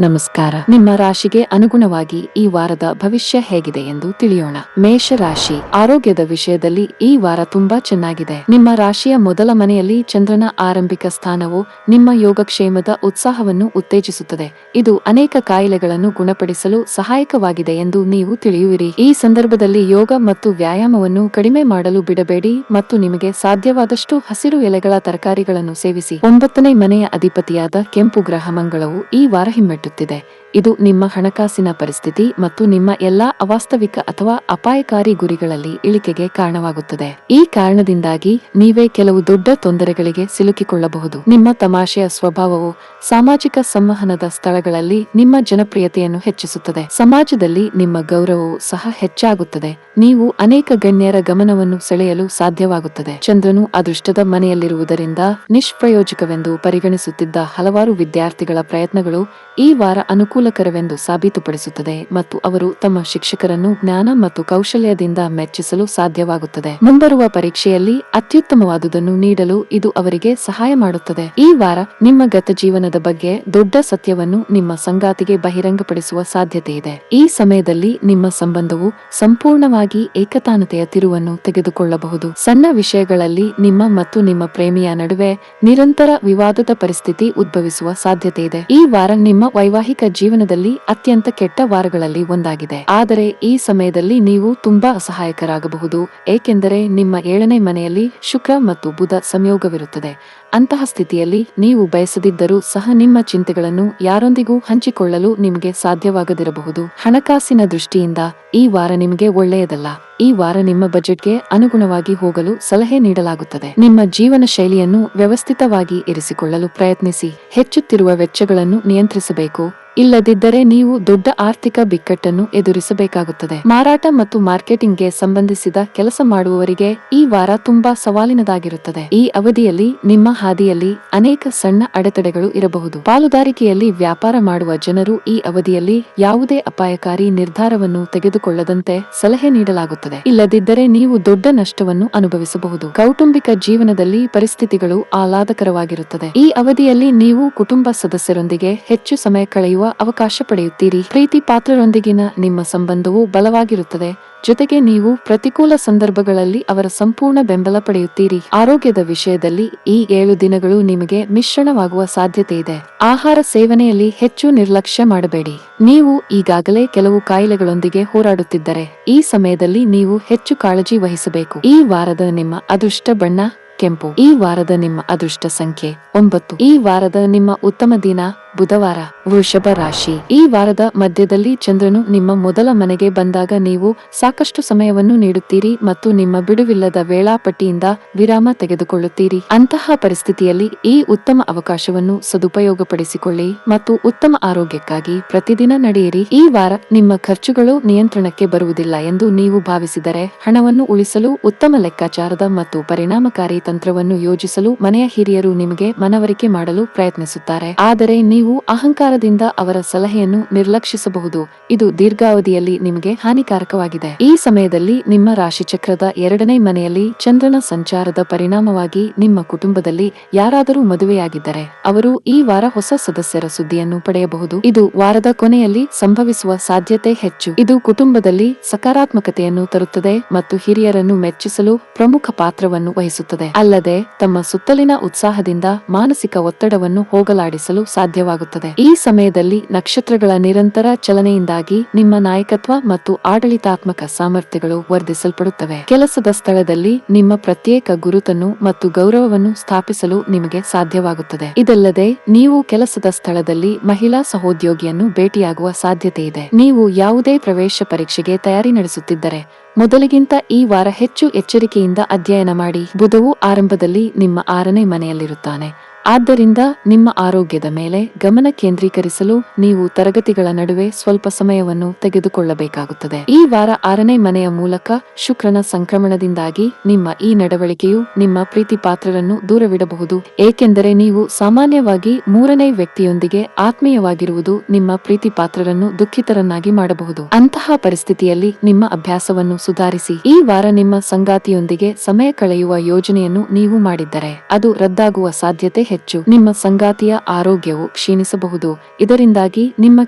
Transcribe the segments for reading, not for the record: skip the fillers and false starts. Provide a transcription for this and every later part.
ನಮಸ್ಕಾರ. ನಿಮ್ಮ ರಾಶಿಗೆ ಅನುಗುಣವಾಗಿ ಈ ವಾರದ ಭವಿಷ್ಯ ಹೇಗಿದೆ ಎಂದು ತಿಳಿಯೋಣ. ಮೇಷ ರಾಶಿ. ಆರೋಗ್ಯದ ವಿಷಯದಲ್ಲಿ ಈ ವಾರ ತುಂಬಾ ಚೆನ್ನಾಗಿದೆ. ನಿಮ್ಮ ರಾಶಿಯ ಮೊದಲ ಮನೆಯಲ್ಲಿ ಚಂದ್ರನ ಆರಂಭಿಕ ಸ್ಥಾನವು ನಿಮ್ಮ ಯೋಗಕ್ಷೇಮದ ಉತ್ಸಾಹವನ್ನು ಉತ್ತೇಜಿಸುತ್ತದೆ. ಇದು ಅನೇಕ ಕಾಯಿಲೆಗಳನ್ನು ಗುಣಪಡಿಸಲು ಸಹಾಯಕವಾಗಿದೆ ಎಂದು ನೀವು ತಿಳಿಯುವಿರಿ. ಈ ಸಂದರ್ಭದಲ್ಲಿ ಯೋಗ ಮತ್ತು ವ್ಯಾಯಾಮವನ್ನು ಕಡಿಮೆ ಮಾಡಲು ಬಿಡಬೇಡಿ ಮತ್ತು ನಿಮಗೆ ಸಾಧ್ಯವಾದಷ್ಟು ಹಸಿರು ಎಲೆಗಳ ತರಕಾರಿಗಳನ್ನು ಸೇವಿಸಿ. 9ನೇ ಮನೆಯ ಅಧಿಪತಿಯಾದ ಕೆಂಪು ಗ್ರಹ ಮಂಗಳವು ಈ ವಾರ ಹಿಮ್ಮೆಟ್ಟುತ್ತಿದೆ. ಇದು ನಿಮ್ಮ ಹಣಕಾಸಿನ ಪರಿಸ್ಥಿತಿ ಮತ್ತು ನಿಮ್ಮ ಎಲ್ಲಾ ಅವಾಸ್ತವಿಕ ಅಥವಾ ಅಪಾಯಕಾರಿ ಗುರಿಗಳಲ್ಲಿ ಇಳಿಕೆಗೆ ಕಾರಣವಾಗುತ್ತದೆ. ಈ ಕಾರಣದಿಂದಾಗಿ ನೀವೇ ಕೆಲವು ದೊಡ್ಡ ತೊಂದರೆಗಳಿಗೆ ಸಿಲುಕಿಕೊಳ್ಳಬಹುದು. ನಿಮ್ಮ ತಮಾಷೆಯ ಸ್ವಭಾವವು ಸಾಮಾಜಿಕ ಸಂವಹನದ ಸ್ಥಳಗಳಲ್ಲಿ ನಿಮ್ಮ ಜನಪ್ರಿಯತೆಯನ್ನು ಹೆಚ್ಚಿಸುತ್ತದೆ. ಸಮಾಜದಲ್ಲಿ ನಿಮ್ಮ ಗೌರವವು ಸಹ ಹೆಚ್ಚಾಗುತ್ತದೆ. ನೀವು ಅನೇಕ ಗಣ್ಯರ ಗಮನವನ್ನು ಸೆಳೆಯಲು ಸಾಧ್ಯವಾಗುತ್ತದೆ. ಚಂದ್ರನು ಅದೃಷ್ಟದ ಮನೆಯಲ್ಲಿರುವುದರಿಂದ ನಿಷ್ಪ್ರಯೋಜಕವೆಂದು ಪರಿಗಣಿಸುತ್ತಿದ್ದ ಹಲವಾರು ವಿದ್ಯಾರ್ಥಿಗಳ ಪ್ರಯತ್ನಗಳು ಈ ವಾರ ಅನುಕೂಲಕರವೆಂದು ಸಾಬೀತುಪಡಿಸುತ್ತದೆ ಮತ್ತು ಅವರು ತಮ್ಮ ಶಿಕ್ಷಕರನ್ನು ಜ್ಞಾನ ಮತ್ತು ಕೌಶಲ್ಯದಿಂದ ಮೆಚ್ಚಿಸಲು ಸಾಧ್ಯವಾಗುತ್ತದೆ. ಮುಂಬರುವ ಪರೀಕ್ಷೆಯಲ್ಲಿ ಅತ್ಯುತ್ತಮವಾದುದನ್ನು ನೀಡಲು ಇದು ಅವರಿಗೆ ಸಹಾಯ ಮಾಡುತ್ತದೆ. ಈ ವಾರ ನಿಮ್ಮ ಗತಜೀವನದ ಬಗ್ಗೆ ದೊಡ್ಡ ಸತ್ಯವನ್ನು ನಿಮ್ಮ ಸಂಗಾತಿಗೆ ಬಹಿರಂಗಪಡಿಸುವ ಸಾಧ್ಯತೆ ಇದೆ. ಈ ಸಮಯದಲ್ಲಿ ನಿಮ್ಮ ಸಂಬಂಧವು ಸಂಪೂರ್ಣವಾಗಿ ಏಕತಾನತೆಯ ತಿರುವನ್ನು ತೆಗೆದುಕೊಳ್ಳಬಹುದು. ಸಣ್ಣ ವಿಷಯಗಳಲ್ಲಿ ನಿಮ್ಮ ಮತ್ತು ನಿಮ್ಮ ಪ್ರೇಮಿಯ ನಡುವೆ ನಿರಂತರ ವಿವಾದದ ಪರಿಸ್ಥಿತಿ ಉದ್ಭವಿಸುವ ಸಾಧ್ಯತೆ ಇದೆ. ಈ ವಾರ ನಿಮ್ಮ ವೈವಾಹಿಕ ಜೀವನದಲ್ಲಿ ಅತ್ಯಂತ ಕೆಟ್ಟ ವಾರಗಳಲ್ಲಿ ಒಂದಾಗಿದೆ. ಆದರೆ ಈ ಸಮಯದಲ್ಲಿ ನೀವು ತುಂಬಾ ಅಸಹಾಯಕರಾಗಬಹುದು, ಏಕೆಂದರೆ ನಿಮ್ಮ 7ನೇ ಮನೆಯಲ್ಲಿ ಶುಕ್ರ ಮತ್ತು ಬುಧ ಸಂಯೋಗವಿರುತ್ತದೆ. ಅಂತಹ ಸ್ಥಿತಿಯಲ್ಲಿ ನೀವು ಬಯಸದಿದ್ದರೂ ಸಹ ನಿಮ್ಮ ಚಿಂತೆಗಳನ್ನು ಯಾರೊಂದಿಗೂ ಹಂಚಿಕೊಳ್ಳಲು ನಿಮಗೆ ಸಾಧ್ಯವಾಗದಿರಬಹುದು. ಹಣಕಾಸಿನ ದೃಷ್ಟಿಯಿಂದ ಈ ವಾರ ನಿಮಗೆ ಒಳ್ಳೆಯದಲ್ಲ. ಈ ವಾರ ನಿಮ್ಮ ಬಜೆಟ್ಗೆ ಅನುಗುಣವಾಗಿ ಹೋಗಲು ಸಲಹೆ ನೀಡಲಾಗುತ್ತದೆ. ನಿಮ್ಮ ಜೀವನ ಶೈಲಿಯನ್ನು ವ್ಯವಸ್ಥಿತವಾಗಿ ಇರಿಸಿಕೊಳ್ಳಲು ಪ್ರಯತ್ನಿಸಿ. ಹೆಚ್ಚುತ್ತಿರುವ ವೆಚ್ಚಗಳನ್ನು ನಿಯಂತ್ರಿಸಬೇಕು. ಇಲ್ಲದಿದ್ದರೆ ನೀವು ದೊಡ್ಡ ಆರ್ಥಿಕ ಬಿಕ್ಕಟ್ಟನ್ನು ಎದುರಿಸಬೇಕಾಗುತ್ತದೆ. ಮಾರಾಟ ಮತ್ತು ಮಾರ್ಕೆಟಿಂಗ್ಗೆ ಸಂಬಂಧಿಸಿದ ಕೆಲಸ ಮಾಡುವವರಿಗೆ ಈ ವಾರ ತುಂಬಾ ಸವಾಲಿನದಾಗಿರುತ್ತದೆ. ಈ ಅವಧಿಯಲ್ಲಿ ನಿಮ್ಮ ಹಾದಿಯಲ್ಲಿ ಅನೇಕ ಸಣ್ಣ ಅಡೆತಡೆಗಳು ಇರಬಹುದು. ಪಾಲುದಾರಿಕೆಯಲ್ಲಿ ವ್ಯಾಪಾರ ಮಾಡುವ ಜನರು ಈ ಅವಧಿಯಲ್ಲಿ ಯಾವುದೇ ಅಪಾಯಕಾರಿ ನಿರ್ಧಾರವನ್ನು ತೆಗೆದುಕೊಳ್ಳದಂತೆ ಸಲಹೆ ನೀಡಲಾಗುತ್ತದೆ. ಇಲ್ಲದಿದ್ದರೆ ನೀವು ದೊಡ್ಡ ನಷ್ಟವನ್ನು ಅನುಭವಿಸಬಹುದು. ಕೌಟುಂಬಿಕ ಜೀವನದಲ್ಲಿ ಪರಿಸ್ಥಿತಿಗಳು ಆಹ್ಲಾದಕರವಾಗಿರುತ್ತದೆ. ಈ ಅವಧಿಯಲ್ಲಿ ನೀವು ಕುಟುಂಬ ಸದಸ್ಯರೊಂದಿಗೆ ಹೆಚ್ಚು ಸಮಯ ಕಳೆಯುವ ಅವಕಾಶ ಪಡೆಯುತ್ತೀರಿ. ಪ್ರೀತಿ ಪಾತ್ರರೊಂದಿಗಿನ ನಿಮ್ಮ ಸಂಬಂಧವು ಬಲವಾಗಿರುತ್ತದೆ. ಜೊತೆಗೆ ನೀವು ಪ್ರತಿಕೂಲ ಸಂದರ್ಭಗಳಲ್ಲಿ ಅವರ ಸಂಪೂರ್ಣ ಬೆಂಬಲ ಪಡೆಯುತ್ತೀರಿ. ಆರೋಗ್ಯದ ವಿಷಯದಲ್ಲಿ ಈ 7 ದಿನಗಳು ನಿಮಗೆ ಮಿಶ್ರಣವಾಗುವ ಸಾಧ್ಯತೆ ಇದೆ. ಆಹಾರ ಸೇವನೆಯಲ್ಲಿ ಹೆಚ್ಚು ನಿರ್ಲಕ್ಷ್ಯ ಮಾಡಬೇಡಿ. ನೀವು ಈಗಾಗಲೇ ಕೆಲವು ಕಾಯಿಲೆಗಳೊಂದಿಗೆ ಹೋರಾಡುತ್ತಿದ್ದರೆ ಈ ಸಮಯದಲ್ಲಿ ನೀವು ಹೆಚ್ಚು ಕಾಳಜಿ ವಹಿಸಬೇಕು. ಈ ವಾರದ ನಿಮ್ಮ ಅದೃಷ್ಟ ಬಣ್ಣ ಕೆಂಪು. ಈ ವಾರದ ನಿಮ್ಮ ಅದೃಷ್ಟ ಸಂಖ್ಯೆ 9. ಈ ವಾರದ ನಿಮ್ಮ ಉತ್ತಮ ದಿನ ಬುಧವಾರ. ವೃಷಭ ರಾಶಿ. ಈ ವಾರದ ಮಧ್ಯದಲ್ಲಿ ಚಂದ್ರನು ನಿಮ್ಮ ಮೊದಲ ಮನೆಗೆ ಬಂದಾಗ ನೀವು ಸಾಕಷ್ಟು ಸಮಯವನ್ನು ನೀಡುತ್ತೀರಿ ಮತ್ತು ನಿಮ್ಮ ಬಿಡುವಿಲ್ಲದ ವೇಳಾಪಟ್ಟಿಯಿಂದ ವಿರಾಮ ತೆಗೆದುಕೊಳ್ಳುತ್ತೀರಿ. ಅಂತಹ ಪರಿಸ್ಥಿತಿಯಲ್ಲಿ ಈ ಉತ್ತಮ ಅವಕಾಶವನ್ನು ಸದುಪಯೋಗಪಡಿಸಿಕೊಳ್ಳಿ ಮತ್ತು ಉತ್ತಮ ಆರೋಗ್ಯಕ್ಕಾಗಿ ಪ್ರತಿದಿನ ನಡೆಯಿರಿ. ಈ ವಾರ ನಿಮ್ಮ ಖರ್ಚುಗಳು ನಿಯಂತ್ರಣಕ್ಕೆ ಬರುವುದಿಲ್ಲ ಎಂದು ನೀವು ಭಾವಿಸಿದರೆ ಹಣವನ್ನು ಉಳಿಸಲು ಉತ್ತಮ ಲೆಕ್ಕಾಚಾರದ ಮತ್ತು ಪರಿಣಾಮಕಾರಿ ತಂತ್ರವನ್ನು ಯೋಜಿಸಲು ಮನೆಯ ಹಿರಿಯರು ನಿಮಗೆ ಮನವರಿಕೆ ಮಾಡಲು ಪ್ರಯತ್ನಿಸುತ್ತಾರೆ. ಆದರೆ ನೀವು ಅಹಂಕಾರದಿಂದ ಅವರ ಸಲಹೆಯನ್ನು ನಿರ್ಲಕ್ಷಿಸಬಹುದು. ಇದು ದೀರ್ಘಾವಧಿಯಲ್ಲಿ ನಿಮಗೆ ಹಾನಿಕಾರಕವಾಗಿದೆ. ಈ ಸಮಯದಲ್ಲಿ ನಿಮ್ಮ ರಾಶಿಚಕ್ರದ 2ನೇ ಮನೆಯಲ್ಲಿ ಚಂದ್ರನ ಸಂಚಾರದ ಪರಿಣಾಮವಾಗಿ ನಿಮ್ಮ ಕುಟುಂಬದಲ್ಲಿ ಯಾರಾದರೂ ಮದುವೆಯಾಗಿದ್ದರೆ ಅವರು ಈ ವಾರ ಹೊಸ ಸದಸ್ಯರ ಸುದ್ದಿಯನ್ನು ಪಡೆಯಬಹುದು. ಇದು ವಾರದ ಕೊನೆಯಲ್ಲಿ ಸಂಭವಿಸುವ ಸಾಧ್ಯತೆ ಹೆಚ್ಚು. ಇದು ಕುಟುಂಬದಲ್ಲಿ ಸಕಾರಾತ್ಮಕತೆಯನ್ನು ತರುತ್ತದೆ ಮತ್ತು ಹಿರಿಯರನ್ನು ಮೆಚ್ಚಿಸಲು ಪ್ರಮುಖ ಪಾತ್ರವನ್ನು ವಹಿಸುತ್ತದೆ. ಅಲ್ಲದೆ ತಮ್ಮ ಸುತ್ತಲಿನ ಉತ್ಸಾಹದಿಂದ ಮಾನಸಿಕ ಒತ್ತಡವನ್ನು ಹೋಗಲಾಡಿಸಲು ಸಾಧ್ಯವಾಗುತ್ತದೆ. ಈ ಸಮಯದಲ್ಲಿ ನಕ್ಷತ್ರಗಳ ನಿರಂತರ ಚಲನೆಯಿಂದಾಗಿ ನಿಮ್ಮ ನಾಯಕತ್ವ ಮತ್ತು ಆಡಳಿತಾತ್ಮಕ ಸಾಮರ್ಥ್ಯಗಳು ವರ್ಧಿಸಲ್ಪಡುತ್ತವೆ. ಕೆಲಸದ ಸ್ಥಳದಲ್ಲಿ ನಿಮ್ಮ ಪ್ರತ್ಯೇಕ ಗುರುತನ್ನು ಮತ್ತು ಗೌರವವನ್ನು ಸ್ಥಾಪಿಸಲು ನಿಮಗೆ ಸಾಧ್ಯವಾಗುತ್ತದೆ. ಇದಲ್ಲದೆ ನೀವು ಕೆಲಸದ ಸ್ಥಳದಲ್ಲಿ ಮಹಿಳಾ ಸಹೋದ್ಯೋಗಿಯನ್ನು ಭೇಟಿಯಾಗುವ ಸಾಧ್ಯತೆ ಇದೆ. ನೀವು ಯಾವುದೇ ಪ್ರವೇಶ ಪರೀಕ್ಷೆಗೆ ತಯಾರಿ ನಡೆಸುತ್ತಿದ್ದರೆ ಮೊದಲಿಗಿಂತ ಈ ವಾರ ಹೆಚ್ಚು ಎಚ್ಚರಿಕೆಯಿಂದ ಅಧ್ಯಯನ ಮಾಡಿ. ಬುಧವು ಆರಂಭದಲ್ಲಿ ನಿಮ್ಮ 6ನೇ ಮನೆಯಲ್ಲಿರುತ್ತಾನೆ. ಆದ್ದರಿಂದ ನಿಮ್ಮ ಆರೋಗ್ಯದ ಮೇಲೆ ಗಮನ ಕೇಂದ್ರೀಕರಿಸಲು ನೀವು ತರಗತಿಗಳ ನಡುವೆ ಸ್ವಲ್ಪ ಸಮಯವನ್ನು ತೆಗೆದುಕೊಳ್ಳಬೇಕಾಗುತ್ತದೆ. ಈ ವಾರ 6ನೇ ಮನೆಯ ಮೂಲಕ ಶುಕ್ರನ ಸಂಕ್ರಮಣದಿಂದಾಗಿ ನಿಮ್ಮ ಈ ನಡವಳಿಕೆಯು ನಿಮ್ಮ ಪ್ರೀತಿ ಪಾತ್ರರನ್ನು ದೂರವಿಡಬಹುದು, ಏಕೆಂದರೆ ನೀವು ಸಾಮಾನ್ಯವಾಗಿ 3ನೇ ವ್ಯಕ್ತಿಯೊಂದಿಗೆ ಆತ್ಮೀಯವಾಗಿರುವುದು ನಿಮ್ಮ ಪ್ರೀತಿ ಪಾತ್ರರನ್ನು ದುಃಖಿತರನ್ನಾಗಿ ಮಾಡಬಹುದು. ಅಂತಹ ಪರಿಸ್ಥಿತಿಯಲ್ಲಿ ನಿಮ್ಮ ಅಭ್ಯಾಸವನ್ನು ಸುಧಾರಿಸಿ. ಈ ವಾರ ನಿಮ್ಮ ಸಂಗಾತಿಯೊಂದಿಗೆ ಸಮಯ ಕಳೆಯುವ ಯೋಜನೆಯನ್ನು ನೀವು ಮಾಡಿದ್ದರೆ ಅದು ರದ್ದಾಗುವ ಸಾಧ್ಯತೆ ಹೆಚ್ಚು. ನಿಮ್ಮ ಸಂಗಾತಿಯ ಆರೋಗ್ಯವು ಕ್ಷೀಣಿಸಬಹುದು, ಇದರಿಂದಾಗಿ ನಿಮ್ಮ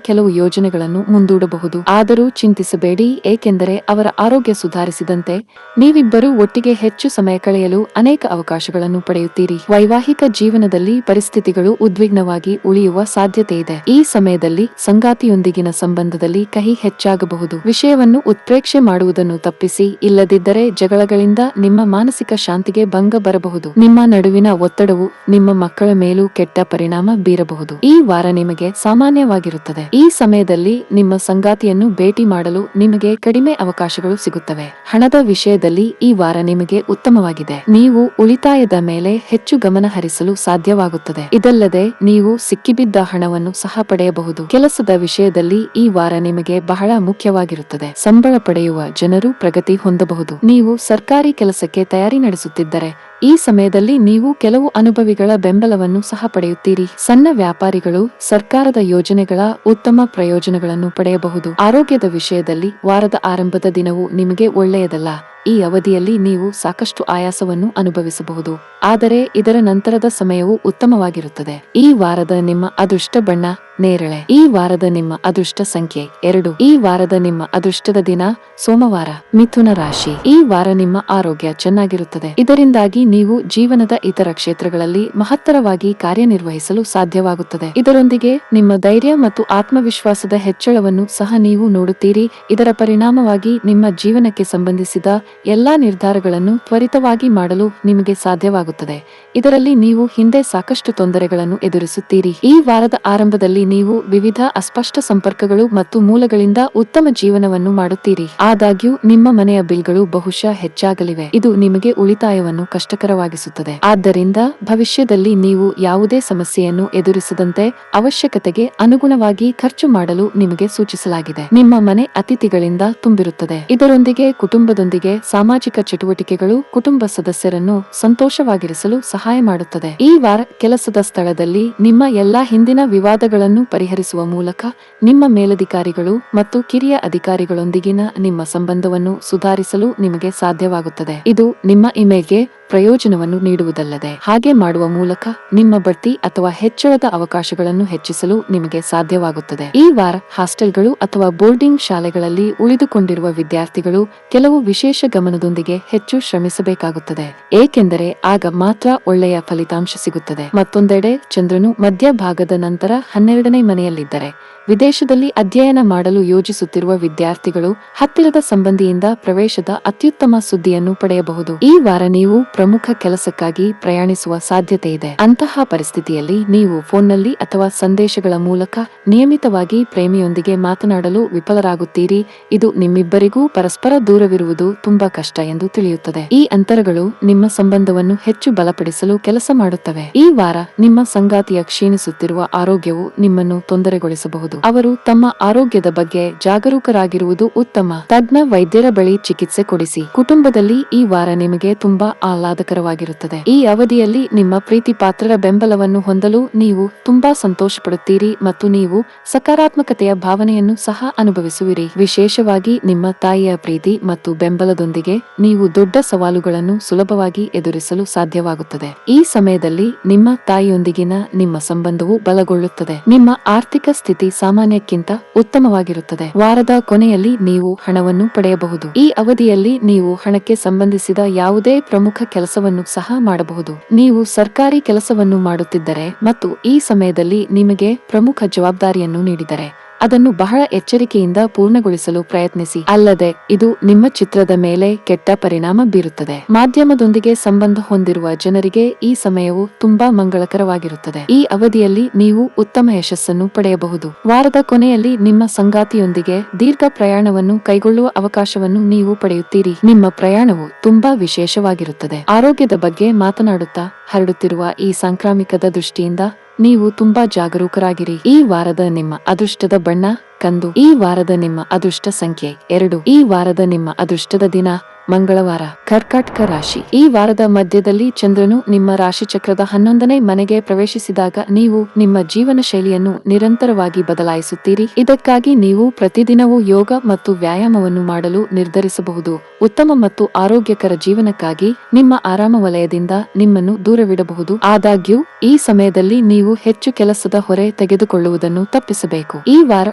ಕೆಲವು ಯೋಜನೆಗಳನ್ನು ಮುಂದೂಡಬಹುದು. ಆದರೂ ಚಿಂತಿಸಬೇಡಿ, ಏಕೆಂದರೆ ಅವರ ಆರೋಗ್ಯ ಸುಧಾರಿಸಿದಂತೆ ನೀವಿಬ್ಬರೂ ಒಟ್ಟಿಗೆ ಹೆಚ್ಚು ಸಮಯ ಕಳೆಯಲು ಅನೇಕ ಅವಕಾಶಗಳನ್ನು ಪಡೆಯುತ್ತೀರಿ. ವೈವಾಹಿಕ ಜೀವನದಲ್ಲಿ ಪರಿಸ್ಥಿತಿಗಳು ಉದ್ವಿಗ್ನವಾಗಿ ಉಳಿಯುವ ಸಾಧ್ಯತೆ ಇದೆ. ಈ ಸಮಯದಲ್ಲಿ ಸಂಗಾತಿಯೊಂದಿಗಿನ ಸಂಬಂಧದಲ್ಲಿ ಕಹಿ ಹೆಚ್ಚಾಗಬಹುದು. ವಿಷಯವನ್ನು ಉತ್ಪ್ರೇಕ್ಷೆ ಮಾಡುವುದನ್ನು ತಪ್ಪಿಸಿ, ಇಲ್ಲದಿದ್ದರೆ ಜಗಳಗಳಿಂದ ನಿಮ್ಮ ಮಾನಸಿಕ ಶಾಂತಿಗೆ ಭಂಗ ಬರಬಹುದು. ನಿಮ್ಮ ನಡುವಿನ ಒತ್ತಡವು ನಿಮ್ಮ ಮಕ್ಕಳ ಮೇಲೂ ಕೆಟ್ಟ ಪರಿಣಾಮ ಬೀರಬಹುದು. ಈ ವಾರ ನಿಮಗೆ ಸಾಮಾನ್ಯವಾಗಿರುತ್ತದೆ. ಈ ಸಮಯದಲ್ಲಿ ನಿಮ್ಮ ಸಂಗಾತಿಯನ್ನು ಭೇಟಿ ಮಾಡಲು ನಿಮಗೆ ಕಡಿಮೆ ಅವಕಾಶಗಳು ಸಿಗುತ್ತವೆ. ಹಣದ ವಿಷಯದಲ್ಲಿ ಈ ವಾರ ನಿಮಗೆ ಉತ್ತಮವಾಗಿದೆ. ನೀವು ಉಳಿತಾಯದ ಮೇಲೆ ಹೆಚ್ಚು ಗಮನ ಹರಿಸಲು ಸಾಧ್ಯವಾಗುತ್ತದೆ. ಇದಲ್ಲದೆ ನೀವು ಸಿಕ್ಕಿಬಿದ್ದ ಹಣವನ್ನು ಸಹ ಪಡೆಯಬಹುದು. ಕೆಲಸದ ವಿಷಯದಲ್ಲಿ ಈ ವಾರ ನಿಮಗೆ ಬಹಳ ಮುಖ್ಯವಾಗಿರುತ್ತದೆ. ಸಂಬಳ ಪಡೆಯುವ ಜನರು ಪ್ರಗತಿ ಹೊಂದಬಹುದು. ನೀವು ಸರ್ಕಾರಿ ಕೆಲಸಕ್ಕೆ ತಯಾರಿ ನಡೆಸುತ್ತಿದ್ದರೆ ಈ ಸಮಯದಲ್ಲಿ ನೀವು ಕೆಲವು ಅನುಭವಿಗಳ ಬೆಂಬಲವನ್ನು ಸಹ ಪಡೆಯುತ್ತೀರಿ. ಸಣ್ಣ ವ್ಯಾಪಾರಿಗಳು ಸರ್ಕಾರದ ಯೋಜನೆಗಳ ಉತ್ತಮ ಪ್ರಯೋಜನಗಳನ್ನು ಪಡೆಯಬಹುದು. ಆರೋಗ್ಯದ ವಿಷಯದಲ್ಲಿ ವಾರದ ಆರಂಭದ ದಿನವು ನಿಮಗೆ ಒಳ್ಳೆಯದಲ್ಲ. ಈ ಅವಧಿಯಲ್ಲಿ ನೀವು ಸಾಕಷ್ಟು ಆಯಾಸವನ್ನು ಅನುಭವಿಸಬಹುದು, ಆದರೆ ಇದರ ನಂತರದ ಸಮಯವು ಉತ್ತಮವಾಗಿರುತ್ತದೆ. ಈ ವಾರದ ನಿಮ್ಮ ಅದೃಷ್ಟ ಬಣ್ಣ ನೇರಳೆ. ಈ ವಾರದ ನಿಮ್ಮ ಅದೃಷ್ಟ ಸಂಖ್ಯೆ 2. ಈ ವಾರದ ನಿಮ್ಮ ಅದೃಷ್ಟದ ದಿನ ಸೋಮವಾರ. ಮಿಥುನ ರಾಶಿ. ಈ ವಾರ ನಿಮ್ಮ ಆರೋಗ್ಯ ಚೆನ್ನಾಗಿರುತ್ತದೆ. ಇದರಿಂದಾಗಿ ನೀವು ಜೀವನದ ಇತರ ಕ್ಷೇತ್ರಗಳಲ್ಲಿ ಮಹತ್ತರವಾಗಿ ಕಾರ್ಯನಿರ್ವಹಿಸಲು ಸಾಧ್ಯವಾಗುತ್ತದೆ. ಇದರೊಂದಿಗೆ ನಿಮ್ಮ ಧೈರ್ಯ ಮತ್ತು ಆತ್ಮವಿಶ್ವಾಸದ ಹೆಚ್ಚಳವನ್ನು ಸಹ ನೀವು ನೋಡುತ್ತೀರಿ. ಇದರ ಪರಿಣಾಮವಾಗಿ ನಿಮ್ಮ ಜೀವನಕ್ಕೆ ಸಂಬಂಧಿಸಿದ ಎಲ್ಲಾ ನಿರ್ಧಾರಗಳನ್ನು ತ್ವರಿತವಾಗಿ ಮಾಡಲು ನಿಮಗೆ ಸಾಧ್ಯವಾಗುತ್ತದೆ. ಇದರಲ್ಲಿ ನೀವು ಹಿಂದೆ ಸಾಕಷ್ಟು ತೊಂದರೆಗಳನ್ನು ಎದುರಿಸುತ್ತೀರಿ. ಈ ವಾರದ ಆರಂಭದಲ್ಲಿ ನೀವು ವಿವಿಧ ಅಸ್ಪಷ್ಟ ಸಂಪರ್ಕಗಳು ಮತ್ತು ಮೂಲಗಳಿಂದ ಉತ್ತಮ ಜೀವನವನ್ನು ಮಾಡುತ್ತೀರಿ. ಆದಾಗ್ಯೂ ನಿಮ್ಮ ಮನೆಯ ಬಿಲ್ಗಳು ಬಹುಶಃ ಹೆಚ್ಚಾಗಲಿವೆ. ಇದು ನಿಮಗೆ ಉಳಿತಾಯವನ್ನು ಕಷ್ಟಕರವಾಗಿಸುತ್ತದೆ. ಆದ್ದರಿಂದ ಭವಿಷ್ಯದಲ್ಲಿ ನೀವು ಯಾವುದೇ ಸಮಸ್ಯೆಯನ್ನು ಎದುರಿಸದಂತೆ ಅವಶ್ಯಕತೆಗೆ ಅನುಗುಣವಾಗಿ ಖರ್ಚು ಮಾಡಲು ನಿಮಗೆ ಸೂಚಿಸಲಾಗಿದೆ. ನಿಮ್ಮ ಮನೆ ಅತಿಥಿಗಳಿಂದ ತುಂಬಿರುತ್ತದೆ. ಇದರೊಂದಿಗೆ ಕುಟುಂಬದೊಂದಿಗೆ ಸಾಮಾಜಿಕ ಚಟುವಟಿಕೆಗಳು ಕುಟುಂಬ ಸದಸ್ಯರನ್ನು ಸಂತೋಷವಾಗಿರಿಸಲು ಸಹಾಯ ಮಾಡುತ್ತದೆ. ಈ ವಾರ ಕೆಲಸದ ಸ್ಥಳದಲ್ಲಿ ನಿಮ್ಮ ಎಲ್ಲಾ ಹಿಂದಿನ ವಿವಾದಗಳನ್ನು ಪರಿಹರಿಸುವ ಮೂಲಕ ನಿಮ್ಮ ಮೇಲಧಿಕಾರಿಗಳು ಮತ್ತು ಕಿರಿಯ ಅಧಿಕಾರಿಗಳೊಂದಿಗಿನ ನಿಮ್ಮ ಸಂಬಂಧವನ್ನು ಸುಧಾರಿಸಲು ನಿಮಗೆ ಸಾಧ್ಯವಾಗುತ್ತದೆ. ಇದು ನಿಮ್ಮ ಇಮೇಲ್ಗೆ ಪ್ರಯೋಜನವನ್ನು ನೀಡುವುದಲ್ಲದೆ ಹಾಗೆ ಮಾಡುವ ಮೂಲಕ ನಿಮ್ಮ ಬಡ್ತಿ ಅಥವಾ ಹೆಚ್ಚಳದ ಅವಕಾಶಗಳನ್ನು ಹೆಚ್ಚಿಸಲು ನಿಮಗೆ ಸಾಧ್ಯವಾಗುತ್ತದೆ. ಈ ವಾರ ಹಾಸ್ಟೆಲ್ಗಳು ಅಥವಾ ಬೋರ್ಡಿಂಗ್ ಶಾಲೆಗಳಲ್ಲಿ ಉಳಿದುಕೊಂಡಿರುವ ವಿದ್ಯಾರ್ಥಿಗಳು ಕೆಲವು ವಿಶೇಷ ಗಮನದೊಂದಿಗೆ ಹೆಚ್ಚು ಶ್ರಮಿಸಬೇಕಾಗುತ್ತದೆ, ಏಕೆಂದರೆ ಆಗ ಮಾತ್ರ ಒಳ್ಳೆಯ ಫಲಿತಾಂಶ ಸಿಗುತ್ತದೆ. ಮತ್ತೊಂದೆಡೆ ಚಂದ್ರನು ಮಧ್ಯಭಾಗದ ನಂತರ 12ನೇ ಮನೆಯಲ್ಲಿದ್ದರೆ ವಿದೇಶದಲ್ಲಿ ಅಧ್ಯಯನ ಮಾಡಲು ಯೋಜಿಸುತ್ತಿರುವ ವಿದ್ಯಾರ್ಥಿಗಳು ಹತ್ತಿರದ ಸಂಬಂಧಿಯಿಂದ ಪ್ರವೇಶದ ಅತ್ಯುತ್ತಮ ಸುದ್ದಿಯನ್ನು ಪಡೆಯಬಹುದು. ಈ ವಾರ ನೀವು ಪ್ರಮುಖ ಕೆಲಸಕ್ಕಾಗಿ ಪ್ರಯಾಣಿಸುವ ಸಾಧ್ಯತೆ ಇದೆ. ಅಂತಹ ಪರಿಸ್ಥಿತಿಯಲ್ಲಿ ನೀವು ಫೋನ್ನಲ್ಲಿ ಅಥವಾ ಸಂದೇಶಗಳ ಮೂಲಕ ನಿಯಮಿತವಾಗಿ ಪ್ರೇಮಿಯೊಂದಿಗೆ ಮಾತನಾಡಲು ವಿಫಲರಾಗುತ್ತೀರಿ. ಇದು ನಿಮ್ಮಿಬ್ಬರಿಗೂ ಪರಸ್ಪರ ದೂರವಿರುವುದು ತುಂಬಾ ಕಷ್ಟ ಎಂದು ತಿಳಿಯುತ್ತದೆ. ಈ ಅಂತರಗಳು ನಿಮ್ಮ ಸಂಬಂಧವನ್ನು ಹೆಚ್ಚು ಬಲಪಡಿಸಲು ಕೆಲಸ ಮಾಡುತ್ತವೆ. ಈ ವಾರ ನಿಮ್ಮ ಸಂಗಾತಿಯ ಕ್ಷೀಣಿಸುತ್ತಿರುವ ಆರೋಗ್ಯವು ನಿಮ್ಮನ್ನು ತೊಂದರೆಗೊಳಿಸಬಹುದು. ಅವರು ತಮ್ಮ ಆರೋಗ್ಯದ ಬಗ್ಗೆ ಜಾಗರೂಕರಾಗಿರುವುದು ಉತ್ತಮ. ತಜ್ಞ ವೈದ್ಯರ ಬಳಿ ಚಿಕಿತ್ಸೆ ಕೊಡಿಸಿ. ಕುಟುಂಬದಲ್ಲಿ ಈ ವಾರ ನಿಮಗೆ ತುಂಬಾ ಆಹ್ಲಾದಕರವಾಗಿರುತ್ತದೆ. ಈ ಅವಧಿಯಲ್ಲಿ ನಿಮ್ಮ ಪ್ರೀತಿ ಪಾತ್ರರ ಬೆಂಬಲವನ್ನು ಹೊಂದಲು ನೀವು ತುಂಬಾ ಸಂತೋಷ ಪಡುತ್ತೀರಿ ಮತ್ತು ನೀವು ಸಕಾರಾತ್ಮಕತೆಯ ಭಾವನೆಯನ್ನು ಸಹ ಅನುಭವಿಸುವಿರಿ. ವಿಶೇಷವಾಗಿ ನಿಮ್ಮ ತಾಯಿಯ ಪ್ರೀತಿ ಮತ್ತು ಬೆಂಬಲದೊಂದಿಗೆ ನೀವು ದೊಡ್ಡ ಸವಾಲುಗಳನ್ನು ಸುಲಭವಾಗಿ ಎದುರಿಸಲು ಸಾಧ್ಯವಾಗುತ್ತದೆ. ಈ ಸಮಯದಲ್ಲಿ ನಿಮ್ಮ ತಾಯಿಯೊಂದಿಗಿನ ನಿಮ್ಮ ಸಂಬಂಧವು ಬಲಗೊಳ್ಳುತ್ತದೆ. ನಿಮ್ಮ ಆರ್ಥಿಕ ಸ್ಥಿತಿ ಸಾಮಾನ್ಯಕ್ಕಿಂತ ಉತ್ತಮವಾಗಿರುತ್ತದೆ. ವಾರದ ಕೊನೆಯಲ್ಲಿ ನೀವು ಹಣವನ್ನು ಪಡೆಯಬಹುದು. ಈ ಅವಧಿಯಲ್ಲಿ ನೀವು ಹಣಕ್ಕೆ ಸಂಬಂಧಿಸಿದ ಯಾವುದೇ ಪ್ರಮುಖ ಕೆಲಸವನ್ನು ಸಹ ಮಾಡಬಹುದು. ನೀವು ಸರ್ಕಾರಿ ಕೆಲಸವನ್ನು ಮಾಡುತ್ತಿದ್ದರೆ ಮತ್ತು ಈ ಸಮಯದಲ್ಲಿ ನಿಮಗೆ ಪ್ರಮುಖ ಜವಾಬ್ದಾರಿಯನ್ನು ನೀಡಿದರೆ ಅದನ್ನು ಬಹಳ ಎಚ್ಚರಿಕೆಯಿಂದ ಪೂರ್ಣಗೊಳಿಸಲು ಪ್ರಯತ್ನಿಸಿ. ಅಲ್ಲದೆ ಇದು ನಿಮ್ಮ ಚಿತ್ರದ ಮೇಲೆ ಕೆಟ್ಟ ಪರಿಣಾಮ ಬೀರುತ್ತದೆ. ಮಾಧ್ಯಮದೊಂದಿಗೆ ಸಂಬಂಧ ಹೊಂದಿರುವ ಜನರಿಗೆ ಈ ಸಮಯವು ತುಂಬಾ ಮಂಗಳಕರವಾಗಿರುತ್ತದೆ. ಈ ಅವಧಿಯಲ್ಲಿ ನೀವು ಉತ್ತಮ ಯಶಸ್ಸನ್ನು ಪಡೆಯಬಹುದು. ವಾರದ ಕೊನೆಯಲ್ಲಿ ನಿಮ್ಮ ಸಂಗಾತಿಯೊಂದಿಗೆ ದೀರ್ಘ ಪ್ರಯಾಣವನ್ನು ಕೈಗೊಳ್ಳುವ ಅವಕಾಶವನ್ನು ನೀವು ಪಡೆಯುತ್ತೀರಿ. ನಿಮ್ಮ ಪ್ರಯಾಣವು ತುಂಬಾ ವಿಶೇಷವಾಗಿರುತ್ತದೆ. ಆರೋಗ್ಯದ ಬಗ್ಗೆ ಮಾತನಾಡುತ್ತಾ ಹರಡುತ್ತಿರುವ ಈ ಸಾಂಕ್ರಾಮಿಕದ ದೃಷ್ಟಿಯಿಂದ ನೀವು ತುಂಬಾ ಜಾಗರೂಕರಾಗಿರಿ. ಈ ವಾರದ ನಿಮ್ಮ ಅದೃಷ್ಟದ ಬಣ್ಣ ಕಂದು. ಈ ವಾರದ ನಿಮ್ಮ ಅದೃಷ್ಟ ಸಂಖ್ಯೆ 2. ಈ ವಾರದ ನಿಮ್ಮ ಅದೃಷ್ಟದ ದಿನ ಮಂಗಳವಾರ. ಕರ್ಕಾಟಕ ರಾಶಿ. ಈ ವಾರದ ಮಧ್ಯದಲ್ಲಿ ಚಂದ್ರನು ನಿಮ್ಮ ರಾಶಿ ಚಕ್ರದ 11ನೇ ಮನೆಗೆ ಪ್ರವೇಶಿಸಿದಾಗ ನೀವು ನಿಮ್ಮ ಜೀವನ ಶೈಲಿಯನ್ನು ನಿರಂತರವಾಗಿ ಬದಲಾಯಿಸುತ್ತೀರಿ. ಇದಕ್ಕಾಗಿ ನೀವು ಪ್ರತಿದಿನವೂ ಯೋಗ ಮತ್ತು ವ್ಯಾಯಾಮವನ್ನು ಮಾಡಲು ನಿರ್ಧರಿಸಬಹುದು. ಉತ್ತಮ ಮತ್ತು ಆರೋಗ್ಯಕರ ಜೀವನಕ್ಕಾಗಿ ನಿಮ್ಮ ಆರಾಮ ವಲಯದಿಂದ ನಿಮ್ಮನ್ನು ದೂರವಿಡಬಹುದು. ಆದಾಗ್ಯೂ ಈ ಸಮಯದಲ್ಲಿ ನೀವು ಹೆಚ್ಚು ಕೆಲಸದ ಹೊರೆ ತೆಗೆದುಕೊಳ್ಳುವುದನ್ನು ತಪ್ಪಿಸಬೇಕು. ಈ ವಾರ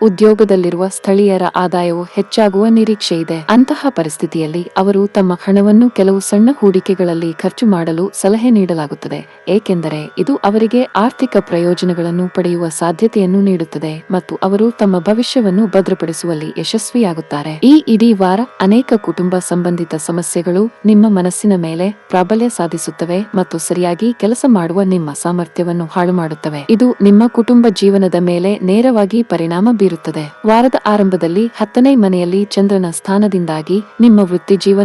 ಉದ್ಯೋಗದಲ್ಲಿರುವ ಸ್ಥಳೀಯರ ಆದಾಯವು ಹೆಚ್ಚಾಗುವ ನಿರೀಕ್ಷೆ ಇದೆ. ಅಂತಹ ಪರಿಸ್ಥಿತಿಯಲ್ಲಿ ಅವರು ತಮ್ಮ ಹಣವನ್ನು ಕೆಲವು ಸಣ್ಣ ಹೂಡಿಕೆಗಳಲ್ಲಿ ಖರ್ಚು ಮಾಡಲು ಸಲಹೆ ನೀಡಲಾಗುತ್ತದೆ, ಏಕೆಂದರೆ ಇದು ಅವರಿಗೆ ಆರ್ಥಿಕ ಪ್ರಯೋಜನಗಳನ್ನು ಪಡೆಯುವ ಸಾಧ್ಯತೆಯನ್ನು ನೀಡುತ್ತದೆ ಮತ್ತು ಅವರು ತಮ್ಮ ಭವಿಷ್ಯವನ್ನು ಭದ್ರಪಡಿಸುವಲ್ಲಿ ಯಶಸ್ವಿಯಾಗುತ್ತಾರೆ. ಈ ಇಡೀ ವಾರ ಅನೇಕ ಕುಟುಂಬ ಸಂಬಂಧಿತ ಸಮಸ್ಯೆಗಳು ನಿಮ್ಮ ಮನಸ್ಸಿನ ಮೇಲೆ ಪ್ರಾಬಲ್ಯ ಸಾಧಿಸುತ್ತವೆ ಮತ್ತು ಸರಿಯಾಗಿ ಕೆಲಸ ಮಾಡುವ ನಿಮ್ಮ ಸಾಮರ್ಥ್ಯವನ್ನು ಹಾಳು ಮಾಡುತ್ತವೆ. ಇದು ನಿಮ್ಮ ಕುಟುಂಬ ಜೀವನದ ಮೇಲೆ ನೇರವಾಗಿ ಪರಿಣಾಮ ಬೀರುತ್ತದೆ. ವಾರದ ಆರಂಭದಲ್ಲಿ 10ನೇ ಮನೆಯಲ್ಲಿ ಚಂದ್ರನ ಸ್ಥಾನದಿಂದಾಗಿ ನಿಮ್ಮ ವೃತ್ತಿ ಜೀವನವನ್ನು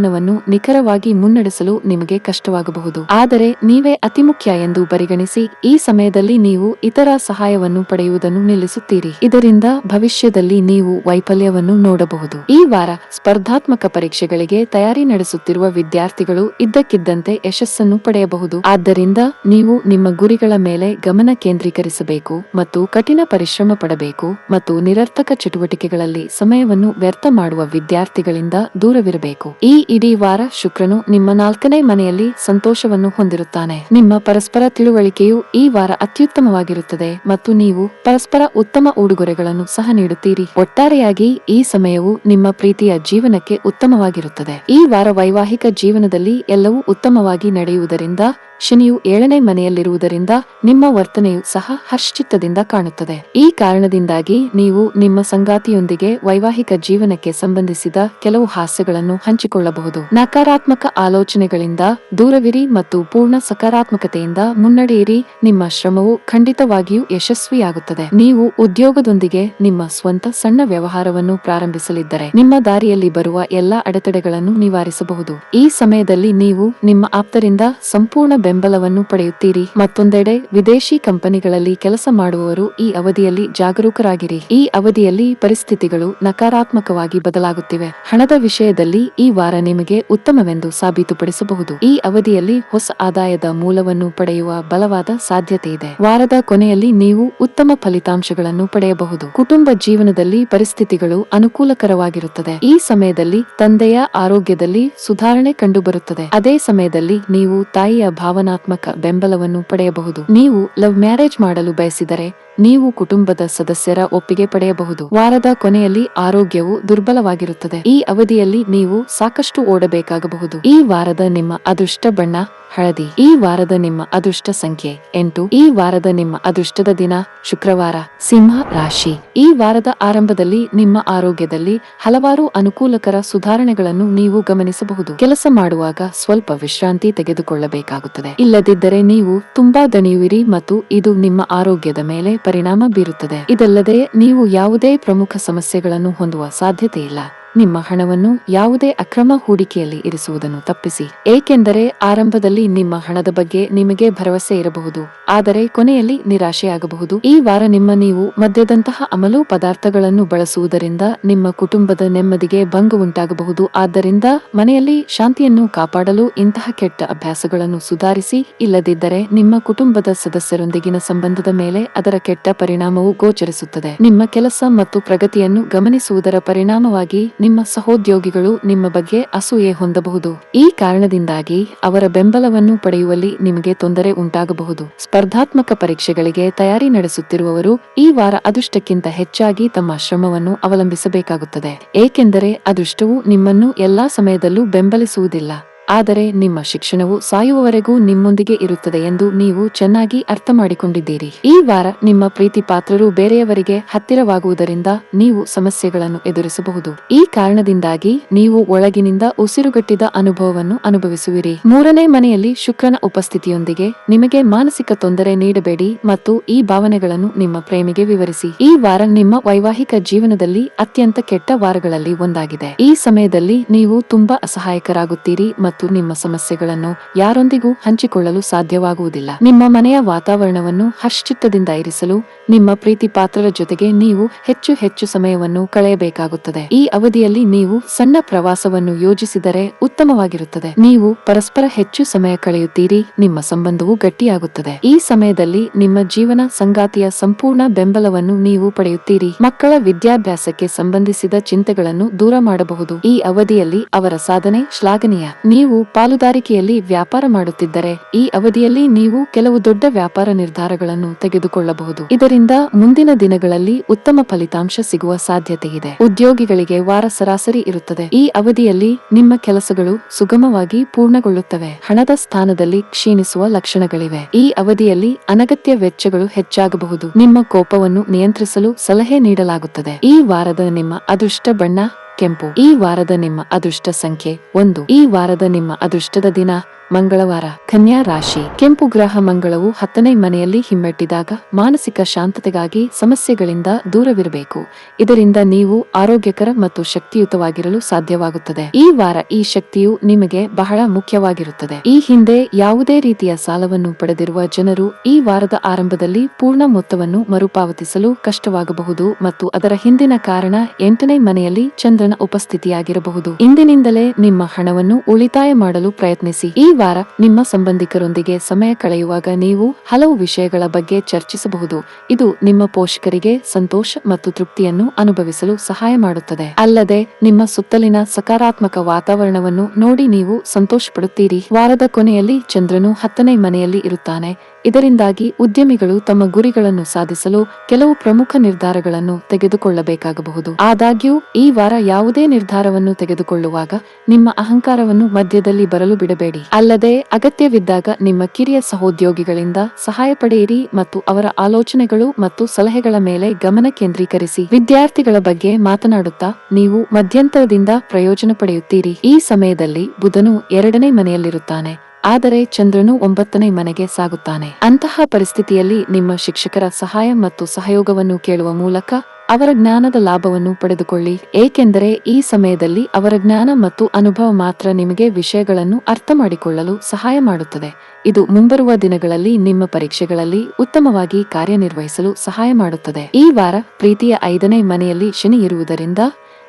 ನಿಖರವಾಗಿ ಮುನ್ನಡೆಸಲು ನಿಮಗೆ ಕಷ್ಟವಾಗಬಹುದು. ಆದರೆ ನೀವೇ ಅತಿ ಮುಖ್ಯ ಎಂದು ಪರಿಗಣಿಸಿ ಈ ಸಮಯದಲ್ಲಿ ನೀವು ಇತರ ಸಹಾಯವನ್ನು ಪಡೆಯುವುದನ್ನು ನಿಲ್ಲಿಸುತ್ತೀರಿ. ಇದರಿಂದ ಭವಿಷ್ಯದಲ್ಲಿ ನೀವು ವೈಫಲ್ಯವನ್ನು ನೋಡಬಹುದು. ಈ ವಾರ ಸ್ಪರ್ಧಾತ್ಮಕ ಪರೀಕ್ಷೆಗಳಿಗೆ ತಯಾರಿ ನಡೆಸುತ್ತಿರುವ ವಿದ್ಯಾರ್ಥಿಗಳು ಇದ್ದಕ್ಕಿದ್ದಂತೆ ಯಶಸ್ಸನ್ನು ಪಡೆಯಬಹುದು. ಆದ್ದರಿಂದ ನೀವು ನಿಮ್ಮ ಗುರಿಗಳ ಮೇಲೆ ಗಮನ ಕೇಂದ್ರೀಕರಿಸಬೇಕು ಮತ್ತು ಕಠಿಣ ಪರಿಶ್ರಮ ಪಡಬೇಕು ಮತ್ತು ನಿರರ್ಥಕ ಚಟುವಟಿಕೆಗಳಲ್ಲಿ ಸಮಯವನ್ನು ವ್ಯರ್ಥ ಮಾಡುವ ವಿದ್ಯಾರ್ಥಿಗಳಿಂದ ದೂರವಿರಬೇಕು. ಈ ಇಡೀ ವಾರ ಶುಕ್ರನು ನಿಮ್ಮ 4ನೇ ಮನೆಯಲ್ಲಿ ಸಂತೋಷವನ್ನು ಹೊಂದಿರುತ್ತಾನೆ. ನಿಮ್ಮ ಪರಸ್ಪರ ತಿಳುವಳಿಕೆಯು ಈ ವಾರ ಅತ್ಯುತ್ತಮವಾಗಿರುತ್ತದೆ ಮತ್ತು ನೀವು ಪರಸ್ಪರ ಉತ್ತಮ ಉಡುಗೊರೆಗಳನ್ನು ಸಹ ನೀಡುತ್ತೀರಿ. ಒಟ್ಟಾರೆಯಾಗಿ ಈ ಸಮಯವು ನಿಮ್ಮ ಪ್ರೀತಿಯ ಜೀವನಕ್ಕೆ ಉತ್ತಮವಾಗಿರುತ್ತದೆ. ಈ ವಾರ ವೈವಾಹಿಕ ಜೀವನದಲ್ಲಿ ಎಲ್ಲವೂ ಉತ್ತಮವಾಗಿ ನಡೆಯುವುದರಿಂದ ಶನಿಯು 7ನೇ ಮನೆಯಲ್ಲಿರುವುದರಿಂದ ನಿಮ್ಮ ವರ್ತನೆಯು ಸಹ ಹರ್ಷಚಿತ್ತದಿಂದ ಕಾಣುತ್ತದೆ. ಈ ಕಾರಣದಿಂದಾಗಿ ನೀವು ನಿಮ್ಮ ಸಂಗಾತಿಯೊಂದಿಗೆ ವೈವಾಹಿಕ ಜೀವನಕ್ಕೆ ಸಂಬಂಧಿಸಿದ ಕೆಲವು ಹಾಸ್ಯಗಳನ್ನು ಹಂಚಿಕೊಳ್ಳಬಹುದು. ನಕಾರಾತ್ಮಕ ಆಲೋಚನೆಗಳಿಂದ ದೂರವಿರಿ ಮತ್ತು ಪೂರ್ಣ ಸಕಾರಾತ್ಮಕತೆಯಿಂದ ಮುನ್ನಡೆಯಿರಿ. ನಿಮ್ಮ ಶ್ರಮವು ಖಂಡಿತವಾಗಿಯೂ ಯಶಸ್ವಿಯಾಗುತ್ತದೆ. ನೀವು ಉದ್ಯೋಗದೊಂದಿಗೆ ನಿಮ್ಮ ಸ್ವಂತ ಸಣ್ಣ ವ್ಯವಹಾರವನ್ನು ಪ್ರಾರಂಭಿಸಲಿದ್ದರೆ ನಿಮ್ಮ ದಾರಿಯಲ್ಲಿ ಬರುವ ಎಲ್ಲಾ ಅಡೆತಡೆಗಳನ್ನು ನಿವಾರಿಸಬಹುದು. ಈ ಸಮಯದಲ್ಲಿ ನೀವು ನಿಮ್ಮ ಆಪ್ತರಿಂದ ಸಂಪೂರ್ಣ ಬೆಂಬಲವನ್ನು ಪಡೆಯುತ್ತೀರಿ. ಮತ್ತೊಂದೆಡೆ ವಿದೇಶಿ ಕಂಪನಿಗಳಲ್ಲಿ ಕೆಲಸ ಮಾಡುವವರು ಈ ಅವಧಿಯಲ್ಲಿ ಜಾಗರೂಕರಾಗಿರಿ. ಈ ಅವಧಿಯಲ್ಲಿ ಪರಿಸ್ಥಿತಿಗಳು ನಕಾರಾತ್ಮಕವಾಗಿ ಬದಲಾಗುತ್ತಿವೆ. ಹಣದ ವಿಷಯದಲ್ಲಿ ಈ ವಾರ ನಿಮಗೆ ಉತ್ತಮವೆಂದು ಸಾಬೀತುಪಡಿಸಬಹುದು. ಈ ಅವಧಿಯಲ್ಲಿ ಹೊಸ ಆದಾಯದ ಮೂಲವನ್ನು ಪಡೆಯುವ ಬಲವಾದ ಸಾಧ್ಯತೆ ಇದೆ. ವಾರದ ಕೊನೆಯಲ್ಲಿ ನೀವು ಉತ್ತಮ ಫಲಿತಾಂಶಗಳನ್ನು ಪಡೆಯಬಹುದು. ಕುಟುಂಬ ಜೀವನದಲ್ಲಿ ಪರಿಸ್ಥಿತಿಗಳು ಅನುಕೂಲಕರವಾಗಿರುತ್ತದೆ. ಈ ಸಮಯದಲ್ಲಿ ತಂದೆಯ ಆರೋಗ್ಯದಲ್ಲಿ ಸುಧಾರಣೆ ಕಂಡುಬರುತ್ತದೆ. ಅದೇ ಸಮಯದಲ್ಲಿ ನೀವು ತಾಯಿಯ ಭಾವನಾತ್ಮಕ ಬೆಂಬಲವನ್ನು ಪಡೆಯಬಹುದು. ನೀವು ಲವ್ ಮ್ಯಾರೇಜ್ ಮಾಡಲು ಬಯಸಿದರೆ ನೀವು ಕುಟುಂಬದ ಸದಸ್ಯರ ಒಪ್ಪಿಗೆ ಪಡೆಯಬಹುದು. ವಾರದ ಕೊನೆಯಲ್ಲಿ ಆರೋಗ್ಯವು ದುರ್ಬಲವಾಗಿರುತ್ತದೆ. ಈ ಅವಧಿಯಲ್ಲಿ ನೀವು ಸಾಕಷ್ಟು ಓಡಬೇಕಾಗಬಹುದು. ಈ ವಾರದ ನಿಮ್ಮ ಅದೃಷ್ಟ ಬಣ್ಣ ಹಳದಿ. ಈ ವಾರದ ನಿಮ್ಮ ಅದೃಷ್ಟ ಸಂಖ್ಯೆ 8. ಈ ವಾರದ ನಿಮ್ಮ ಅದೃಷ್ಟದ ದಿನ ಶುಕ್ರವಾರ. ಸಿಂಹ ರಾಶಿ. ಈ ವಾರದ ಆರಂಭದಲ್ಲಿ ನಿಮ್ಮ ಆರೋಗ್ಯದಲ್ಲಿ ಹಲವಾರು ಅನುಕೂಲಕರ ಸುಧಾರಣೆಗಳನ್ನು ನೀವು ಗಮನಿಸಬಹುದು. ಕೆಲಸ ಮಾಡುವಾಗ ಸ್ವಲ್ಪ ವಿಶ್ರಾಂತಿ ತೆಗೆದುಕೊಳ್ಳಬೇಕಾಗುತ್ತದೆ. ಇಲ್ಲದಿದ್ದರೆ ನೀವು ತುಂಬಾ ದಣಿಯುವಿರಿ ಮತ್ತು ಇದು ನಿಮ್ಮ ಆರೋಗ್ಯದ ಮೇಲೆ ಪರಿಣಾಮ ಬೀರುತ್ತದೆ. ಇದಲ್ಲದೆ ನೀವು ಯಾವುದೇ ಪ್ರಮುಖ ಸಮಸ್ಯೆಗಳನ್ನು ಹೊಂದುವ ಸಾಧ್ಯತೆ ಇಲ್ಲ. ನಿಮ್ಮ ಹಣವನ್ನು ಯಾವುದೇ ಅಕ್ರಮ ಹೂಡಿಕೆಯಲ್ಲಿ ಇರಿಸುವುದನ್ನು ತಪ್ಪಿಸಿ, ಏಕೆಂದರೆ ಆರಂಭದಲ್ಲಿ ನಿಮ್ಮ ಹಣದ ಬಗ್ಗೆ ನಿಮಗೆ ಭರವಸೆ ಇರಬಹುದು, ಆದರೆ ಕೊನೆಯಲ್ಲಿ ನಿರಾಶೆಯಾಗಬಹುದು. ಈ ವಾರ ನೀವು ಮದ್ಯದಂತಹ ಅಮಲು ಪದಾರ್ಥಗಳನ್ನು ಬಳಸುವುದರಿಂದ ನಿಮ್ಮ ಕುಟುಂಬದ ನೆಮ್ಮದಿಗೆ ಭಂಗ ಉಂಟಾಗಬಹುದು. ಆದ್ದರಿಂದ ಮನೆಯಲ್ಲಿ ಶಾಂತಿಯನ್ನು ಕಾಪಾಡಲು ಇಂತಹ ಕೆಟ್ಟ ಅಭ್ಯಾಸಗಳನ್ನು ಸುಧಾರಿಸಿ, ಇಲ್ಲದಿದ್ದರೆ ನಿಮ್ಮ ಕುಟುಂಬದ ಸದಸ್ಯರೊಂದಿಗಿನ ಸಂಬಂಧದ ಮೇಲೆ ಅದರ ಕೆಟ್ಟ ಪರಿಣಾಮವು ಗೋಚರಿಸುತ್ತದೆ. ನಿಮ್ಮ ಕೆಲಸ ಮತ್ತು ಪ್ರಗತಿಯನ್ನು ಗಮನಿಸುವುದರ ಪರಿಣಾಮವಾಗಿ ನಿಮ್ಮ ಸಹೋದ್ಯೋಗಿಗಳು ನಿಮ್ಮ ಬಗ್ಗೆ ಅಸೂಯೆ ಹೊಂದಬಹುದು. ಈ ಕಾರಣದಿಂದಾಗಿ ಅವರ ಬೆಂಬಲವನ್ನು ಪಡೆಯುವಲ್ಲಿ ನಿಮಗೆ ತೊಂದರೆ ಉಂಟಾಗಬಹುದು. ಸ್ಪರ್ಧಾತ್ಮಕ ಪರೀಕ್ಷೆಗಳಿಗೆ ತಯಾರಿ ನಡೆಸುತ್ತಿರುವವರು ಈ ವಾರ ಅದೃಷ್ಟಕ್ಕಿಂತ ಹೆಚ್ಚಾಗಿ ತಮ್ಮ ಶ್ರಮವನ್ನು ಅವಲಂಬಿಸಬೇಕಾಗುತ್ತದೆ, ಏಕೆಂದರೆ ಅದೃಷ್ಟವು ನಿಮ್ಮನ್ನು ಎಲ್ಲಾ ಸಮಯದಲ್ಲೂ ಬೆಂಬಲಿಸುವುದಿಲ್ಲ. ಆದರೆ ನಿಮ್ಮ ಶಿಕ್ಷಣವು ಸಾಯುವವರೆಗೂ ನಿಮ್ಮೊಂದಿಗೆ ಇರುತ್ತದೆ ಎಂದು ನೀವು ಚೆನ್ನಾಗಿ ಅರ್ಥ ಮಾಡಿಕೊಂಡಿದ್ದೀರಿ. ಈ ವಾರ ನಿಮ್ಮ ಪ್ರೀತಿ ಪಾತ್ರರು ಬೇರೆಯವರಿಗೆ ಹತ್ತಿರವಾಗುವುದರಿಂದ ನೀವು ಸಮಸ್ಯೆಗಳನ್ನು ಎದುರಿಸಬಹುದು. ಈ ಕಾರಣದಿಂದಾಗಿ ನೀವು ಒಳಗಿನಿಂದ ಉಸಿರುಗಟ್ಟಿದ ಅನುಭವವನ್ನು ಅನುಭವಿಸುವಿರಿ. 3ನೇ ಮನೆಯಲ್ಲಿ ಶುಕ್ರನ ಉಪಸ್ಥಿತಿಯೊಂದಿಗೆ ನಿಮಗೆ ಮಾನಸಿಕ ತೊಂದರೆ ನೀಡಬೇಡಿ ಮತ್ತು ಈ ಭಾವನೆಗಳನ್ನು ನಿಮ್ಮ ಪ್ರೇಮಿಗೆ ವಿವರಿಸಿ. ಈ ವಾರ ನಿಮ್ಮ ವೈವಾಹಿಕ ಜೀವನದಲ್ಲಿ ಅತ್ಯಂತ ಕೆಟ್ಟ ವಾರಗಳಲ್ಲಿ ಒಂದಾಗಿದೆ. ಈ ಸಮಯದಲ್ಲಿ ನೀವು ತುಂಬಾ ಅಸಹಾಯಕರಾಗುತ್ತೀರಿ ಮತ್ತು ಮತ್ತು ನಿಮ್ಮ ಸಮಸ್ಯೆಗಳನ್ನು ಯಾರೊಂದಿಗೂ ಹಂಚಿಕೊಳ್ಳಲು ಸಾಧ್ಯವಾಗುವುದಿಲ್ಲ. ನಿಮ್ಮ ಮನೆಯ ವಾತಾವರಣವನ್ನು ಹರ್ಷಚಿತ್ತದಿಂದ ಇರಿಸಲು ನಿಮ್ಮ ಪ್ರೀತಿ ಪಾತ್ರರ ಜೊತೆಗೆ ನೀವು ಹೆಚ್ಚು ಹೆಚ್ಚು ಸಮಯವನ್ನು ಕಳೆಯಬೇಕಾಗುತ್ತದೆ. ಈ ಅವಧಿಯಲ್ಲಿ ನೀವು ಸಣ್ಣ ಪ್ರವಾಸವನ್ನು ಯೋಜಿಸಿದರೆ ಉತ್ತಮವಾಗಿರುತ್ತದೆ. ನೀವು ಪರಸ್ಪರ ಹೆಚ್ಚು ಸಮಯ ಕಳೆಯುತ್ತೀರಿ, ನಿಮ್ಮ ಸಂಬಂಧವು ಗಟ್ಟಿಯಾಗುತ್ತದೆ. ಈ ಸಮಯದಲ್ಲಿ ನಿಮ್ಮ ಜೀವನ ಸಂಗಾತಿಯ ಸಂಪೂರ್ಣ ಬೆಂಬಲವನ್ನು ನೀವು ಪಡೆಯುತ್ತೀರಿ. ಮಕ್ಕಳ ವಿದ್ಯಾಭ್ಯಾಸಕ್ಕೆ ಸಂಬಂಧಿಸಿದ ಚಿಂತೆಗಳನ್ನು ದೂರ ಮಾಡಬಹುದು. ಈ ಅವಧಿಯಲ್ಲಿ ಅವರ ಸಾಧನೆ ಶ್ಲಾಘನೀಯ. ನೀವು ಪಾಲುದಾರಿಕೆಯಲ್ಲಿ ವ್ಯಾಪಾರ ಮಾಡುತ್ತಿದ್ದರೆ ಈ ಅವಧಿಯಲ್ಲಿ ನೀವು ಕೆಲವು ದೊಡ್ಡ ವ್ಯಾಪಾರ ನಿರ್ಧಾರಗಳನ್ನು ತೆಗೆದುಕೊಳ್ಳಬಹುದು. ಇದರಿಂದ ಮುಂದಿನ ದಿನಗಳಲ್ಲಿ ಉತ್ತಮ ಫಲಿತಾಂಶ ಸಿಗುವ ಸಾಧ್ಯತೆ ಇದೆ. ಉದ್ಯೋಗಿಗಳಿಗೆ ವಾರ ಸರಾಸರಿ ಇರುತ್ತದೆ. ಈ ಅವಧಿಯಲ್ಲಿ ನಿಮ್ಮ ಕೆಲಸಗಳು ಸುಗಮವಾಗಿ ಪೂರ್ಣಗೊಳ್ಳುತ್ತವೆ. ಹಣದ ಸ್ಥಾನದಲ್ಲಿ ಕ್ಷೀಣಿಸುವ ಲಕ್ಷಣಗಳಿವೆ. ಈ ಅವಧಿಯಲ್ಲಿ ಅನಗತ್ಯ ವೆಚ್ಚಗಳು ಹೆಚ್ಚಾಗಬಹುದು. ನಿಮ್ಮ ಕೋಪವನ್ನು ನಿಯಂತ್ರಿಸಲು ಸಲಹೆ ನೀಡಲಾಗುತ್ತದೆ. ಈ ವಾರದ ನಿಮ್ಮ ಅದೃಷ್ಟ ಬಣ್ಣ ಕೆಂಪು. ಈ ವಾರದ ನಿಮ್ಮ ಅದೃಷ್ಟ ಸಂಖ್ಯೆ 1. ಈ ವಾರದ ನಿಮ್ಮ ಅದೃಷ್ಟದ ದಿನ ಮಂಗಳವಾರ. ಕನ್ಯಾ ರಾಶಿ. ಕೆಂಪು ಗ್ರಹ ಮಂಗಳವು 10ನೇ ಮನೆಯಲ್ಲಿ ಹಿಮ್ಮೆಟ್ಟಿದಾಗ ಮಾನಸಿಕ ಶಾಂತತೆಗಾಗಿ ಸಮಸ್ಯೆಗಳಿಂದ ದೂರವಿರಬೇಕು. ಇದರಿಂದ ನೀವು ಆರೋಗ್ಯಕರ ಮತ್ತು ಶಕ್ತಿಯುತವಾಗಿರಲು ಸಾಧ್ಯವಾಗುತ್ತದೆ. ಈ ವಾರ ಈ ಶಕ್ತಿಯು ನಿಮಗೆ ಬಹಳ ಮುಖ್ಯವಾಗಿರುತ್ತದೆ. ಈ ಹಿಂದೆ ಯಾವುದೇ ರೀತಿಯ ಸಾಲವನ್ನು ಪಡೆದಿರುವ ಜನರು ಈ ವಾರದ ಆರಂಭದಲ್ಲಿ ಪೂರ್ಣ ಮೊತ್ತವನ್ನು ಮರುಪಾವತಿಸಲು ಕಷ್ಟವಾಗಬಹುದು ಮತ್ತು ಅದರ ಹಿಂದಿನ ಕಾರಣ 8ನೇ ಮನೆಯಲ್ಲಿ ಚಂದ್ರನ ಉಪಸ್ಥಿತಿಯಾಗಿರಬಹುದು. ಇಂದಿನಿಂದಲೇ ನಿಮ್ಮ ಹಣವನ್ನು ಉಳಿತಾಯ ಮಾಡಲು ಪ್ರಯತ್ನಿಸಿ. ಈ ವಾರ ನಿಮ್ಮ ಸಂಬಂಧಿಕರೊಂದಿಗೆ ಸಮಯ ಕಳೆಯುವಾಗ ನೀವು ಹಲವು ವಿಷಯಗಳ ಬಗ್ಗೆ ಚರ್ಚಿಸಬಹುದು. ಇದು ನಿಮ್ಮ ಪೋಷಕರಿಗೆ ಸಂತೋಷ ಮತ್ತು ತೃಪ್ತಿಯನ್ನು ಅನುಭವಿಸಲು ಸಹಾಯ ಮಾಡುತ್ತದೆ. ಅಲ್ಲದೆ ನಿಮ್ಮ ಸುತ್ತಲಿನ ಸಕಾರಾತ್ಮಕ ವಾತಾವರಣವನ್ನು ನೋಡಿ ನೀವು ಸಂತೋಷಪಡುತ್ತೀರಿ. ವಾರದ ಕೊನೆಯಲ್ಲಿ ಚಂದ್ರನು 10ನೇ ಮನೆಯಲ್ಲಿ ಇರುತ್ತಾನೆ. ಇದರಿಂದಾಗಿ ಉದ್ಯಮಿಗಳು ತಮ್ಮ ಗುರಿಗಳನ್ನು ಸಾಧಿಸಲು ಕೆಲವು ಪ್ರಮುಖ ನಿರ್ಧಾರಗಳನ್ನು ತೆಗೆದುಕೊಳ್ಳಬೇಕಾಗಬಹುದು. ಆದಾಗ್ಯೂ ಈ ವಾರ ಯಾವುದೇ ನಿರ್ಧಾರವನ್ನು ತೆಗೆದುಕೊಳ್ಳುವಾಗ ನಿಮ್ಮ ಅಹಂಕಾರವನ್ನು ಮಧ್ಯದಲ್ಲಿ ಬರಲು ಬಿಡಬೇಡಿ. ಅಲ್ಲದೆ ಅಗತ್ಯವಿದ್ದಾಗ ನಿಮ್ಮ ಕಿರಿಯ ಸಹೋದ್ಯೋಗಿಗಳಿಂದ ಸಹಾಯ ಪಡೆಯಿರಿ ಮತ್ತು ಅವರ ಆಲೋಚನೆಗಳು ಮತ್ತು ಸಲಹೆಗಳ ಮೇಲೆ ಗಮನ ಕೇಂದ್ರೀಕರಿಸಿ. ವಿದ್ಯಾರ್ಥಿಗಳ ಬಗ್ಗೆ ಮಾತನಾಡುತ್ತಾ ನೀವು ಮಧ್ಯಂತರದಿಂದ ಪ್ರಯೋಜನ ಪಡೆಯುತ್ತೀರಿ. ಈ ಸಮಯದಲ್ಲಿ ಬುಧನು 2ನೇ ಮನೆಯಲ್ಲಿರುತ್ತಾನೆ, ಆದರೆ ಚಂದ್ರನು 9ನೇ ಮನೆಗೆ ಸಾಗುತ್ತಾನೆ. ಅಂತಹ ಪರಿಸ್ಥಿತಿಯಲ್ಲಿ ನಿಮ್ಮ ಶಿಕ್ಷಕರ ಸಹಾಯ ಮತ್ತು ಸಹಯೋಗವನ್ನು ಕೇಳುವ ಮೂಲಕ ಅವರ ಜ್ಞಾನದ ಲಾಭವನ್ನು ಪಡೆದುಕೊಳ್ಳಿ, ಏಕೆಂದರೆ ಈ ಸಮಯದಲ್ಲಿ ಅವರ ಜ್ಞಾನ ಮತ್ತು ಅನುಭವ ಮಾತ್ರ ನಿಮಗೆ ವಿಷಯಗಳನ್ನು ಅರ್ಥ ಮಾಡಿಕೊಳ್ಳಲು ಸಹಾಯ ಮಾಡುತ್ತದೆ. ಇದು ಮುಂಬರುವ ದಿನಗಳಲ್ಲಿ ನಿಮ್ಮ ಪರೀಕ್ಷೆಗಳಲ್ಲಿ ಉತ್ತಮವಾಗಿ ಕಾರ್ಯನಿರ್ವಹಿಸಲು ಸಹಾಯ ಮಾಡುತ್ತದೆ. ಈ ವಾರ ಪ್ರೀತಿಯ 5ನೇ ಮನೆಯಲ್ಲಿ ಶನಿ ಇರುವುದರಿಂದ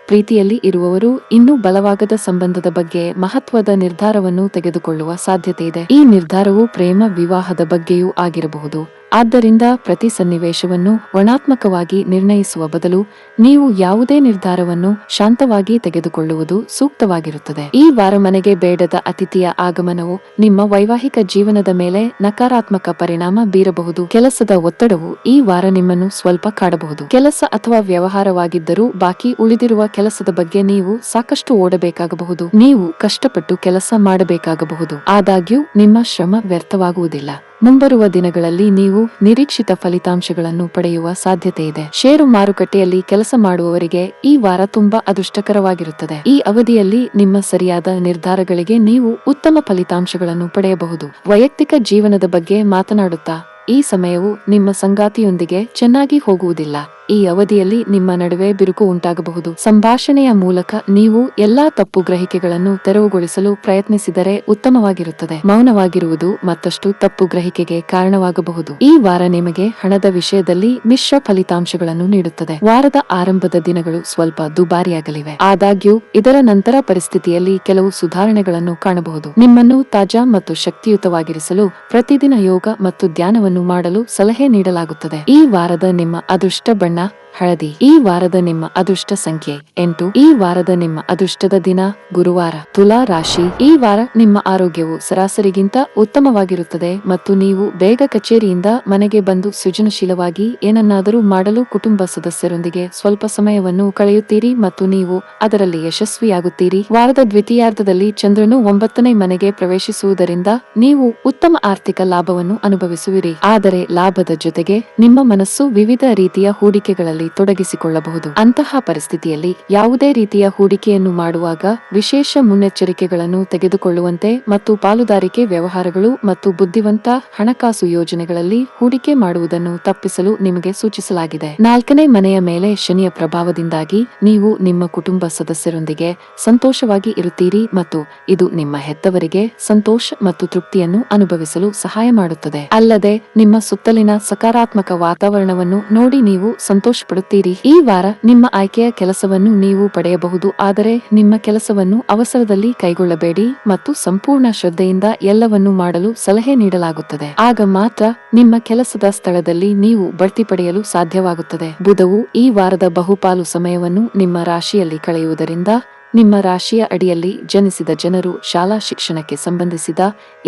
ಪ್ರೀತಿಯಲ್ಲಿ ಇರುವವರು ಇನ್ನೂ ಬಲವಾಗದ ಸಂಬಂಧದ ಬಗ್ಗೆ ಮಹತ್ವದ ನಿರ್ಧಾರವನ್ನು ತೆಗೆದುಕೊಳ್ಳುವ ಸಾಧ್ಯತೆಯಿದೆ. ಈ ನಿರ್ಧಾರವು ಪ್ರೇಮ ವಿವಾಹದ ಬಗ್ಗೆಯೂ ಆಗಿರಬಹುದು. ಆದ್ದರಿಂದ ಪ್ರತಿ ಸನ್ನಿವೇಶವನ್ನು ವರ್ಣಾತ್ಮಕವಾಗಿ ನಿರ್ಣಯಿಸುವ ಬದಲು ನೀವು ಯಾವುದೇ ನಿರ್ಧಾರವನ್ನು ಶಾಂತವಾಗಿ ತೆಗೆದುಕೊಳ್ಳುವುದು ಸೂಕ್ತವಾಗಿರುತ್ತದೆ. ಈ ವಾರ ಮನೆಗೆ ಬೇಡದ ಅತಿಥಿಯ ಆಗಮನವು ನಿಮ್ಮ ವೈವಾಹಿಕ ಜೀವನದ ಮೇಲೆ ನಕಾರಾತ್ಮಕ ಪರಿಣಾಮ ಬೀರಬಹುದು. ಕೆಲಸದ ಒತ್ತಡವು ಈ ವಾರ ನಿಮ್ಮನ್ನು ಸ್ವಲ್ಪ ಕಾಡಬಹುದು. ಕೆಲಸ ಅಥವಾ ವ್ಯವಹಾರವಾಗಿದ್ದರೂ ಬಾಕಿ ಉಳಿದಿರುವ ಕೆಲಸದ ಬಗ್ಗೆ ನೀವು ಸಾಕಷ್ಟು ಓಡಬೇಕಾಗಬಹುದು. ನೀವು ಕಷ್ಟಪಟ್ಟು ಕೆಲಸ ಮಾಡಬೇಕಾಗಬಹುದು. ಆದಾಗ್ಯೂ ನಿಮ್ಮ ಶ್ರಮ ವ್ಯರ್ಥವಾಗುವುದಿಲ್ಲ. ಮುಂಬರುವ ದಿನಗಳಲ್ಲಿ ನೀವು ನಿರೀಕ್ಷಿತ ಫಲಿತಾಂಶಗಳನ್ನು ಪಡೆಯುವ ಸಾಧ್ಯತೆಯಿದೆ. ಷೇರು ಮಾರುಕಟ್ಟೆಯಲ್ಲಿ ಕೆಲಸ ಮಾಡುವವರಿಗೆ ಈ ವಾರ ತುಂಬಾ ಅದೃಷ್ಟಕರವಾಗಿರುತ್ತದೆ. ಈ ಅವಧಿಯಲ್ಲಿ ನಿಮ್ಮ ಸರಿಯಾದ ನಿರ್ಧಾರಗಳಿಗೆ ನೀವು ಉತ್ತಮ ಫಲಿತಾಂಶಗಳನ್ನು ಪಡೆಯಬಹುದು. ವೈಯಕ್ತಿಕ ಜೀವನದ ಬಗ್ಗೆ ಮಾತನಾಡುತ್ತಾ ಈ ಸಮಯವು ನಿಮ್ಮ ಸಂಗಾತಿಯೊಂದಿಗೆ ಚೆನ್ನಾಗಿ ಹೋಗುವುದಿಲ್ಲ. ಈ ಅವಧಿಯಲ್ಲಿ ನಿಮ್ಮ ನಡುವೆ ಬಿರುಕು ಉಂಟಾಗಬಹುದು. ಸಂಭಾಷಣೆಯ ಮೂಲಕ ನೀವು ಎಲ್ಲಾ ತಪ್ಪು ಗ್ರಹಿಕೆಗಳನ್ನು ತೆರವುಗೊಳಿಸಲು ಪ್ರಯತ್ನಿಸಿದರೆ ಉತ್ತಮವಾಗಿರುತ್ತದೆ. ಮೌನವಾಗಿರುವುದು ಮತ್ತಷ್ಟು ತಪ್ಪು ಗ್ರಹಿಕೆಗೆ ಕಾರಣವಾಗಬಹುದು. ಈ ವಾರ ನಿಮಗೆ ಹಣದ ವಿಷಯದಲ್ಲಿ ಮಿಶ್ರ ಫಲಿತಾಂಶಗಳನ್ನು ನೀಡುತ್ತದೆ. ವಾರದ ಆರಂಭದ ದಿನಗಳು ಸ್ವಲ್ಪ ದುಬಾರಿಯಾಗಲಿವೆ. ಆದಾಗ್ಯೂ ಇದರ ನಂತರ ಪರಿಸ್ಥಿತಿಯಲ್ಲಿ ಕೆಲವು ಸುಧಾರಣೆಗಳನ್ನು ಕಾಣಬಹುದು. ನಿಮ್ಮನ್ನು ತಾಜಾ ಮತ್ತು ಶಕ್ತಿಯುತವಾಗಿರಿಸಲು ಪ್ರತಿದಿನ ಯೋಗ ಮತ್ತು ಧ್ಯಾನವನ್ನು ಮಾಡಲು ಸಲಹೆ ನೀಡಲಾಗುತ್ತದೆ. ಈ ವಾರದ ನಿಮ್ಮ ಅದೃಷ್ಟ ಬಣ್ಣ ಹಳದಿ. ಈ ವಾರದ ನಿಮ್ಮ ಅದೃಷ್ಟ ಸಂಖ್ಯೆ 8. ಈ ವಾರದ ನಿಮ್ಮ ಅದೃಷ್ಟದ ದಿನ ಗುರುವಾರ. ತುಲಾ ರಾಶಿ. ಈ ವಾರ ನಿಮ್ಮ ಆರೋಗ್ಯವು ಸರಾಸರಿಗಿಂತ ಉತ್ತಮವಾಗಿರುತ್ತದೆ ಮತ್ತು ನೀವು ಬೇಗ ಕಚೇರಿಯಿಂದ ಮನೆಗೆ ಬಂದು ಸೃಜನಶೀಲವಾಗಿ ಏನನ್ನಾದರೂ ಮಾಡಲು ಕುಟುಂಬ ಸದಸ್ಯರೊಂದಿಗೆ ಸ್ವಲ್ಪ ಸಮಯವನ್ನು ಕಳೆಯುತ್ತೀರಿ ಮತ್ತು ನೀವು ಅದರಲ್ಲಿ ಯಶಸ್ವಿಯಾಗುತ್ತೀರಿ. ವಾರದ ದ್ವಿತೀಯಾರ್ಧದಲ್ಲಿ ಚಂದ್ರನು 9ನೇ ಮನೆಗೆ ಪ್ರವೇಶಿಸುವುದರಿಂದ ನೀವು ಉತ್ತಮ ಆರ್ಥಿಕ ಲಾಭವನ್ನು ಅನುಭವಿಸುವಿರಿ. ಆದರೆ ಲಾಭದ ಜೊತೆಗೆ ನಿಮ್ಮ ಮನಸ್ಸು ವಿವಿಧ ರೀತಿಯ ಹೂಡಿಕೆಗಳಲ್ಲಿ ವ್ಯವಹಾರಗಳಲ್ಲಿ ತೊಡಗಿಸಿಕೊಳ್ಳಬಹುದು. ಅಂತಹ ಪರಿಸ್ಥಿತಿಯಲ್ಲಿ ಯಾವುದೇ ರೀತಿಯ ಹೂಡಿಕೆಯನ್ನು ಮಾಡುವಾಗ ವಿಶೇಷ ಮುನ್ನೆಚ್ಚರಿಕೆಗಳನ್ನು ತೆಗೆದುಕೊಳ್ಳುವಂತೆ ಮತ್ತು ಪಾಲುದಾರಿಕೆ ವ್ಯವಹಾರಗಳು ಮತ್ತು ಬುದ್ಧಿವಂತ ಹಣಕಾಸು ಯೋಜನೆಗಳಲ್ಲಿ ಹೂಡಿಕೆ ಮಾಡುವುದನ್ನು ತಪ್ಪಿಸಲು ನಿಮಗೆ ಸೂಚಿಸಲಾಗಿದೆ. 4ನೇ ಮನೆಯ ಮೇಲೆ ಶನಿಯ ಪ್ರಭಾವದಿಂದಾಗಿ ನೀವು ನಿಮ್ಮ ಕುಟುಂಬ ಸದಸ್ಯರೊಂದಿಗೆ ಸಂತೋಷವಾಗಿ ಇರುತ್ತೀರಿ ಮತ್ತು ಇದು ನಿಮ್ಮ ಹೆತ್ತವರಿಗೆ ಸಂತೋಷ ಮತ್ತು ತೃಪ್ತಿಯನ್ನು ಅನುಭವಿಸಲು ಸಹಾಯ ಮಾಡುತ್ತದೆ. ಅಲ್ಲದೆ ನಿಮ್ಮ ಸುತ್ತಲಿನ ಸಕಾರಾತ್ಮಕ ವಾತಾವರಣವನ್ನು ನೋಡಿ ನೀವು ಸಂತೋಷಪಡುತ್ತೀರಿ. ಈ ವಾರ ನಿಮ್ಮ ಆಯ್ಕೆಯ ಕೆಲಸವನ್ನು ನೀವು ಪಡೆಯಬಹುದು, ಆದರೆ ನಿಮ್ಮ ಕೆಲಸವನ್ನು ಅವಸರದಲ್ಲಿ ಕೈಗೊಳ್ಳಬೇಡಿ ಮತ್ತು ಸಂಪೂರ್ಣ ಶ್ರದ್ಧೆಯಿಂದ ಎಲ್ಲವನ್ನೂ ಮಾಡಲು ಸಲಹೆ ನೀಡಲಾಗುತ್ತದೆ. ಆಗ ಮಾತ್ರ ನಿಮ್ಮ ಕೆಲಸದ ಸ್ಥಳದಲ್ಲಿ ನೀವು ಬಡ್ತಿ ಪಡೆಯಲು ಸಾಧ್ಯವಾಗುತ್ತದೆ. ಬುಧವು ಈ ವಾರದ ಬಹುಪಾಲು ಸಮಯವನ್ನು ನಿಮ್ಮ ರಾಶಿಯಲ್ಲಿ ಕಳೆಯುವುದರಿಂದ ನಿಮ್ಮ ರಾಶಿಯ ಅಡಿಯಲ್ಲಿ ಜನಿಸಿದ ಜನರು ಶಾಲಾ ಶಿಕ್ಷಣಕ್ಕೆ ಸಂಬಂಧಿಸಿದ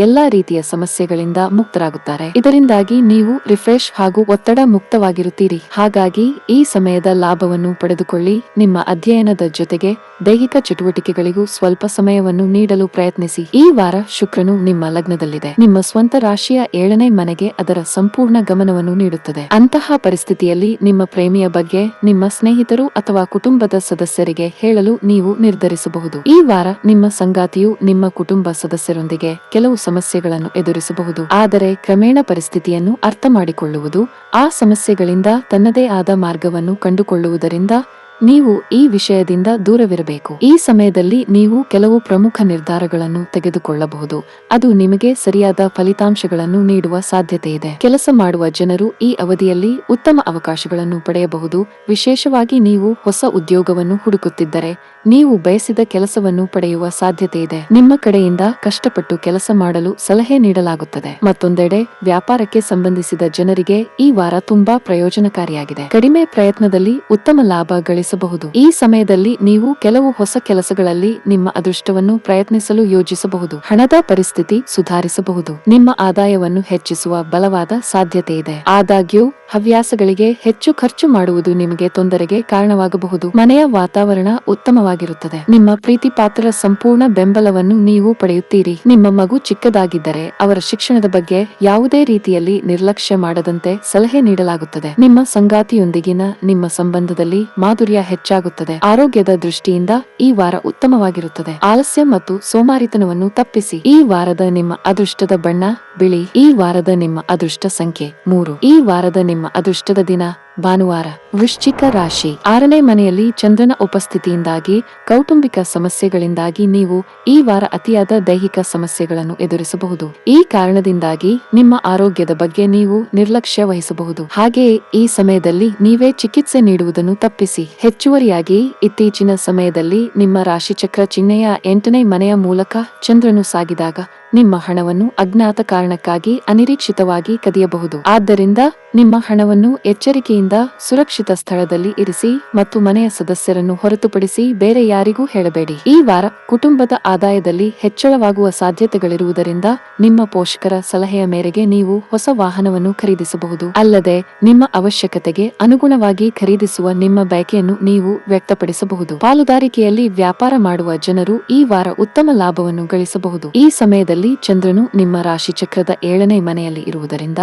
ಎಲ್ಲಾ ರೀತಿಯ ಸಮಸ್ಯೆಗಳಿಂದ ಮುಕ್ತರಾಗುತ್ತಾರೆ. ಇದರಿಂದಾಗಿ ನೀವು ರಿಫ್ರೆಶ್ ಹಾಗೂ ಒತ್ತಡ ಮುಕ್ತವಾಗಿರುತ್ತೀರಿ. ಹಾಗಾಗಿ ಈ ಸಮಯದ ಲಾಭವನ್ನು ಪಡೆದುಕೊಳ್ಳಿ. ನಿಮ್ಮ ಅಧ್ಯಯನದ ಜೊತೆಗೆ ದೈಹಿಕ ಚಟುವಟಿಕೆಗಳಿಗೂ ಸ್ವಲ್ಪ ಸಮಯವನ್ನು ನೀಡಲು ಪ್ರಯತ್ನಿಸಿ. ಈ ವಾರ ಶುಕ್ರನು ನಿಮ್ಮ ಲಗ್ನದಲ್ಲಿದೆ. ನಿಮ್ಮ ಸ್ವಂತ ರಾಶಿಯ 7ನೇ ಮನೆಗೆ ಅದರ ಸಂಪೂರ್ಣ ಗಮನವನ್ನು ನೀಡುತ್ತದೆ. ಅಂತಹ ಪರಿಸ್ಥಿತಿಯಲ್ಲಿ ನಿಮ್ಮ ಪ್ರೇಮಿಯ ಬಗ್ಗೆ ನಿಮ್ಮ ಸ್ನೇಹಿತರು ಅಥವಾ ಕುಟುಂಬದ ಸದಸ್ಯರಿಗೆ ಹೇಳಲು ನೀವು ನಿರ್ಧರಿಸಬಹುದು. ಈ ವಾರ ನಿಮ್ಮ ಸಂಗಾತಿಯು ನಿಮ್ಮ ಕುಟುಂಬ ಸದಸ್ಯರೊಂದಿಗೆ ಕೆಲವು ಸಮಸ್ಯೆಗಳನ್ನು ಎದುರಿಸಬಹುದು, ಆದರೆ ಕ್ರಮೇಣ ಪರಿಸ್ಥಿತಿಯನ್ನು ಅರ್ಥ ಮಾಡಿಕೊಳ್ಳುವುದು, ಆ ಸಮಸ್ಯೆಗಳಿಂದ ತನ್ನದೇ ಆದ ಮಾರ್ಗವನ್ನು ಕಂಡುಕೊಳ್ಳುವುದರಿಂದ ನೀವು ಈ ವಿಷಯದಿಂದ ದೂರವಿರಬೇಕು. ಈ ಸಮಯದಲ್ಲಿ ನೀವು ಕೆಲವು ಪ್ರಮುಖ ನಿರ್ಧಾರಗಳನ್ನು ತೆಗೆದುಕೊಳ್ಳಬಹುದು, ಅದು ನಿಮಗೆ ಸರಿಯಾದ ಫಲಿತಾಂಶಗಳನ್ನು ನೀಡುವ ಸಾಧ್ಯತೆ ಇದೆ. ಕೆಲಸ ಮಾಡುವ ಜನರು ಈ ಅವಧಿಯಲ್ಲಿ ಉತ್ತಮ ಅವಕಾಶಗಳನ್ನು ಪಡೆಯಬಹುದು, ವಿಶೇಷವಾಗಿ ನೀವು ಹೊಸ ಉದ್ಯೋಗವನ್ನು ಹುಡುಕುತ್ತಿದ್ದರೆ ನೀವು ಬಯಸಿದ ಕೆಲಸವನ್ನು ಪಡೆಯುವ ಸಾಧ್ಯತೆ ಇದೆ. ನಿಮ್ಮ ಕಡೆಯಿಂದ ಕಷ್ಟಪಟ್ಟು ಕೆಲಸ ಮಾಡಲು ಸಲಹೆ ನೀಡಲಾಗುತ್ತದೆ. ಮತ್ತೊಂದೆಡೆ ವ್ಯಾಪಾರಕ್ಕೆ ಸಂಬಂಧಿಸಿದ ಜನರಿಗೆ ಈ ವಾರ ತುಂಬಾ ಪ್ರಯೋಜನಕಾರಿಯಾಗಿದೆ. ಕಡಿಮೆ ಪ್ರಯತ್ನದಲ್ಲಿ ಉತ್ತಮ ಲಾಭ ಗಳಿಸಬಹುದು. ಈ ಸಮಯದಲ್ಲಿ ನೀವು ಕೆಲವು ಹೊಸ ಕೆಲಸಗಳಲ್ಲಿ ನಿಮ್ಮ ಅದೃಷ್ಟವನ್ನು ಪ್ರಯತ್ನಿಸಲು ಯೋಜಿಸಬಹುದು. ಹಣದ ಪರಿಸ್ಥಿತಿ ಸುಧಾರಿಸಬಹುದು. ನಿಮ್ಮ ಆದಾಯವನ್ನು ಹೆಚ್ಚಿಸುವ ಬಲವಾದ ಸಾಧ್ಯತೆ ಇದೆ. ಆದಾಗ್ಯೂ ಹವ್ಯಾಸಗಳಿಗೆ ಹೆಚ್ಚು ಖರ್ಚು ಮಾಡುವುದು ನಿಮಗೆ ತೊಂದರೆಗೆ ಕಾರಣವಾಗಬಹುದು. ಮನೆಯ ವಾತಾವರಣ ಉತ್ತಮವಾಗಿರುತ್ತದೆ. ನಿಮ್ಮ ಪ್ರೀತಿ ಪಾತ್ರರ ಸಂಪೂರ್ಣ ಬೆಂಬಲವನ್ನು ನೀವು ಪಡೆಯುತ್ತೀರಿ. ನಿಮ್ಮ ಮಗು ಚಿಕ್ಕದಾಗಿದ್ದರೆ ಅವರ ಶಿಕ್ಷಣದ ಬಗ್ಗೆ ಯಾವುದೇ ರೀತಿಯಲ್ಲಿ ನಿರ್ಲಕ್ಷ್ಯ ಮಾಡದಂತೆ ಸಲಹೆ ನೀಡಲಾಗುತ್ತದೆ. ನಿಮ್ಮ ಸಂಗಾತಿಯೊಂದಿಗಿನ ನಿಮ್ಮ ಸಂಬಂಧದಲ್ಲಿ ಮಾಧುರ್ಯ ಹೆಚ್ಚಾಗುತ್ತದೆ. ಆರೋಗ್ಯದ ದೃಷ್ಟಿಯಿಂದ ಈ ವಾರ ಉತ್ತಮವಾಗಿರುತ್ತದೆ. ಆಲಸ್ಯ ಮತ್ತು ಸೋಮಾರಿತನವನ್ನು ತಪ್ಪಿಸಿ. ಈ ವಾರದ ನಿಮ್ಮ ಅದೃಷ್ಟದ ಬಣ್ಣ ಬಿಳಿ. ಈ ವಾರದ ನಿಮ್ಮ ಅದೃಷ್ಟ ಸಂಖ್ಯೆ 3. ಈ ವಾರದ ನಿಮ್ಮ ಅದೃಷ್ಟದ ದಿನ ಭಾನುವಾರ. ವೃಶ್ಚಿಕ ರಾಶಿ. 6ನೇ ಮನೆಯಲ್ಲಿ ಚಂದ್ರನ ಉಪಸ್ಥಿತಿಯಿಂದಾಗಿ ಕೌಟುಂಬಿಕ ಸಮಸ್ಯೆಗಳಿಂದಾಗಿ ನೀವು ಈ ವಾರ ಅತಿಯಾದ ದೈಹಿಕ ಸಮಸ್ಯೆಗಳನ್ನು ಎದುರಿಸಬಹುದು. ಈ ಕಾರಣದಿಂದಾಗಿ ನಿಮ್ಮ ಆರೋಗ್ಯದ ಬಗ್ಗೆ ನೀವು ನಿರ್ಲಕ್ಷ್ಯ ವಹಿಸಬಹುದು. ಹಾಗೆಯೇ ಈ ಸಮಯದಲ್ಲಿ ನೀವೇ ಚಿಕಿತ್ಸೆ ನೀಡುವುದನ್ನು ತಪ್ಪಿಸಿ. ಹೆಚ್ಚುವರಿಯಾಗಿ ಇತ್ತೀಚಿನ ಸಮಯದಲ್ಲಿ ನಿಮ್ಮ ರಾಶಿಚಕ್ರ ಚಿಹ್ನೆಯ 8ನೇ ಮನೆಯ ಮೂಲಕ ಚಂದ್ರನು ಸಾಗಿದಾಗ ನಿಮ್ಮ ಹಣವನ್ನು ಅಜ್ಞಾತ ಕಾರಣಕ್ಕಾಗಿ ಅನಿರೀಕ್ಷಿತವಾಗಿ ಕದಿಯಬಹುದು. ಆದ್ದರಿಂದ ನಿಮ್ಮ ಹಣವನ್ನು ಎಚ್ಚರಿಕೆಯಿಂದ ಸುರಕ್ಷಿತ ಸ್ಥಳದಲ್ಲಿ ಇರಿಸಿ ಮತ್ತು ಮನೆಯ ಸದಸ್ಯರನ್ನು ಹೊರತುಪಡಿಸಿ ಬೇರೆ ಯಾರಿಗೂ ಹೇಳಬೇಡಿ. ಈ ವಾರ ಕುಟುಂಬದ ಆದಾಯದಲ್ಲಿ ಹೆಚ್ಚಳವಾಗುವ ಸಾಧ್ಯತೆಗಳಿರುವುದರಿಂದ ನಿಮ್ಮ ಪೋಷಕರ ಸಲಹೆಯ ಮೇರೆಗೆ ನೀವು ಹೊಸ ವಾಹನವನ್ನು ಖರೀದಿಸಬಹುದು. ಅಲ್ಲದೆ ನಿಮ್ಮ ಅವಶ್ಯಕತೆಗೆ ಅನುಗುಣವಾಗಿ ಖರೀದಿಸುವ ನಿಮ್ಮ ಬಯಕೆಯನ್ನು ನೀವು ವ್ಯಕ್ತಪಡಿಸಬಹುದು. ಪಾಲುದಾರಿಕೆಯಲ್ಲಿ ವ್ಯಾಪಾರ ಮಾಡುವ ಜನರು ಈ ವಾರ ಉತ್ತಮ ಲಾಭವನ್ನು ಗಳಿಸಬಹುದು. ಈ ಸಮಯದಲ್ಲಿ ಚಂದ್ರನು ನಿಮ್ಮ ರಾಶಿಚಕ್ರದ 7ನೇ ಮನೆಯಲ್ಲಿ ಇರುವುದರಿಂದ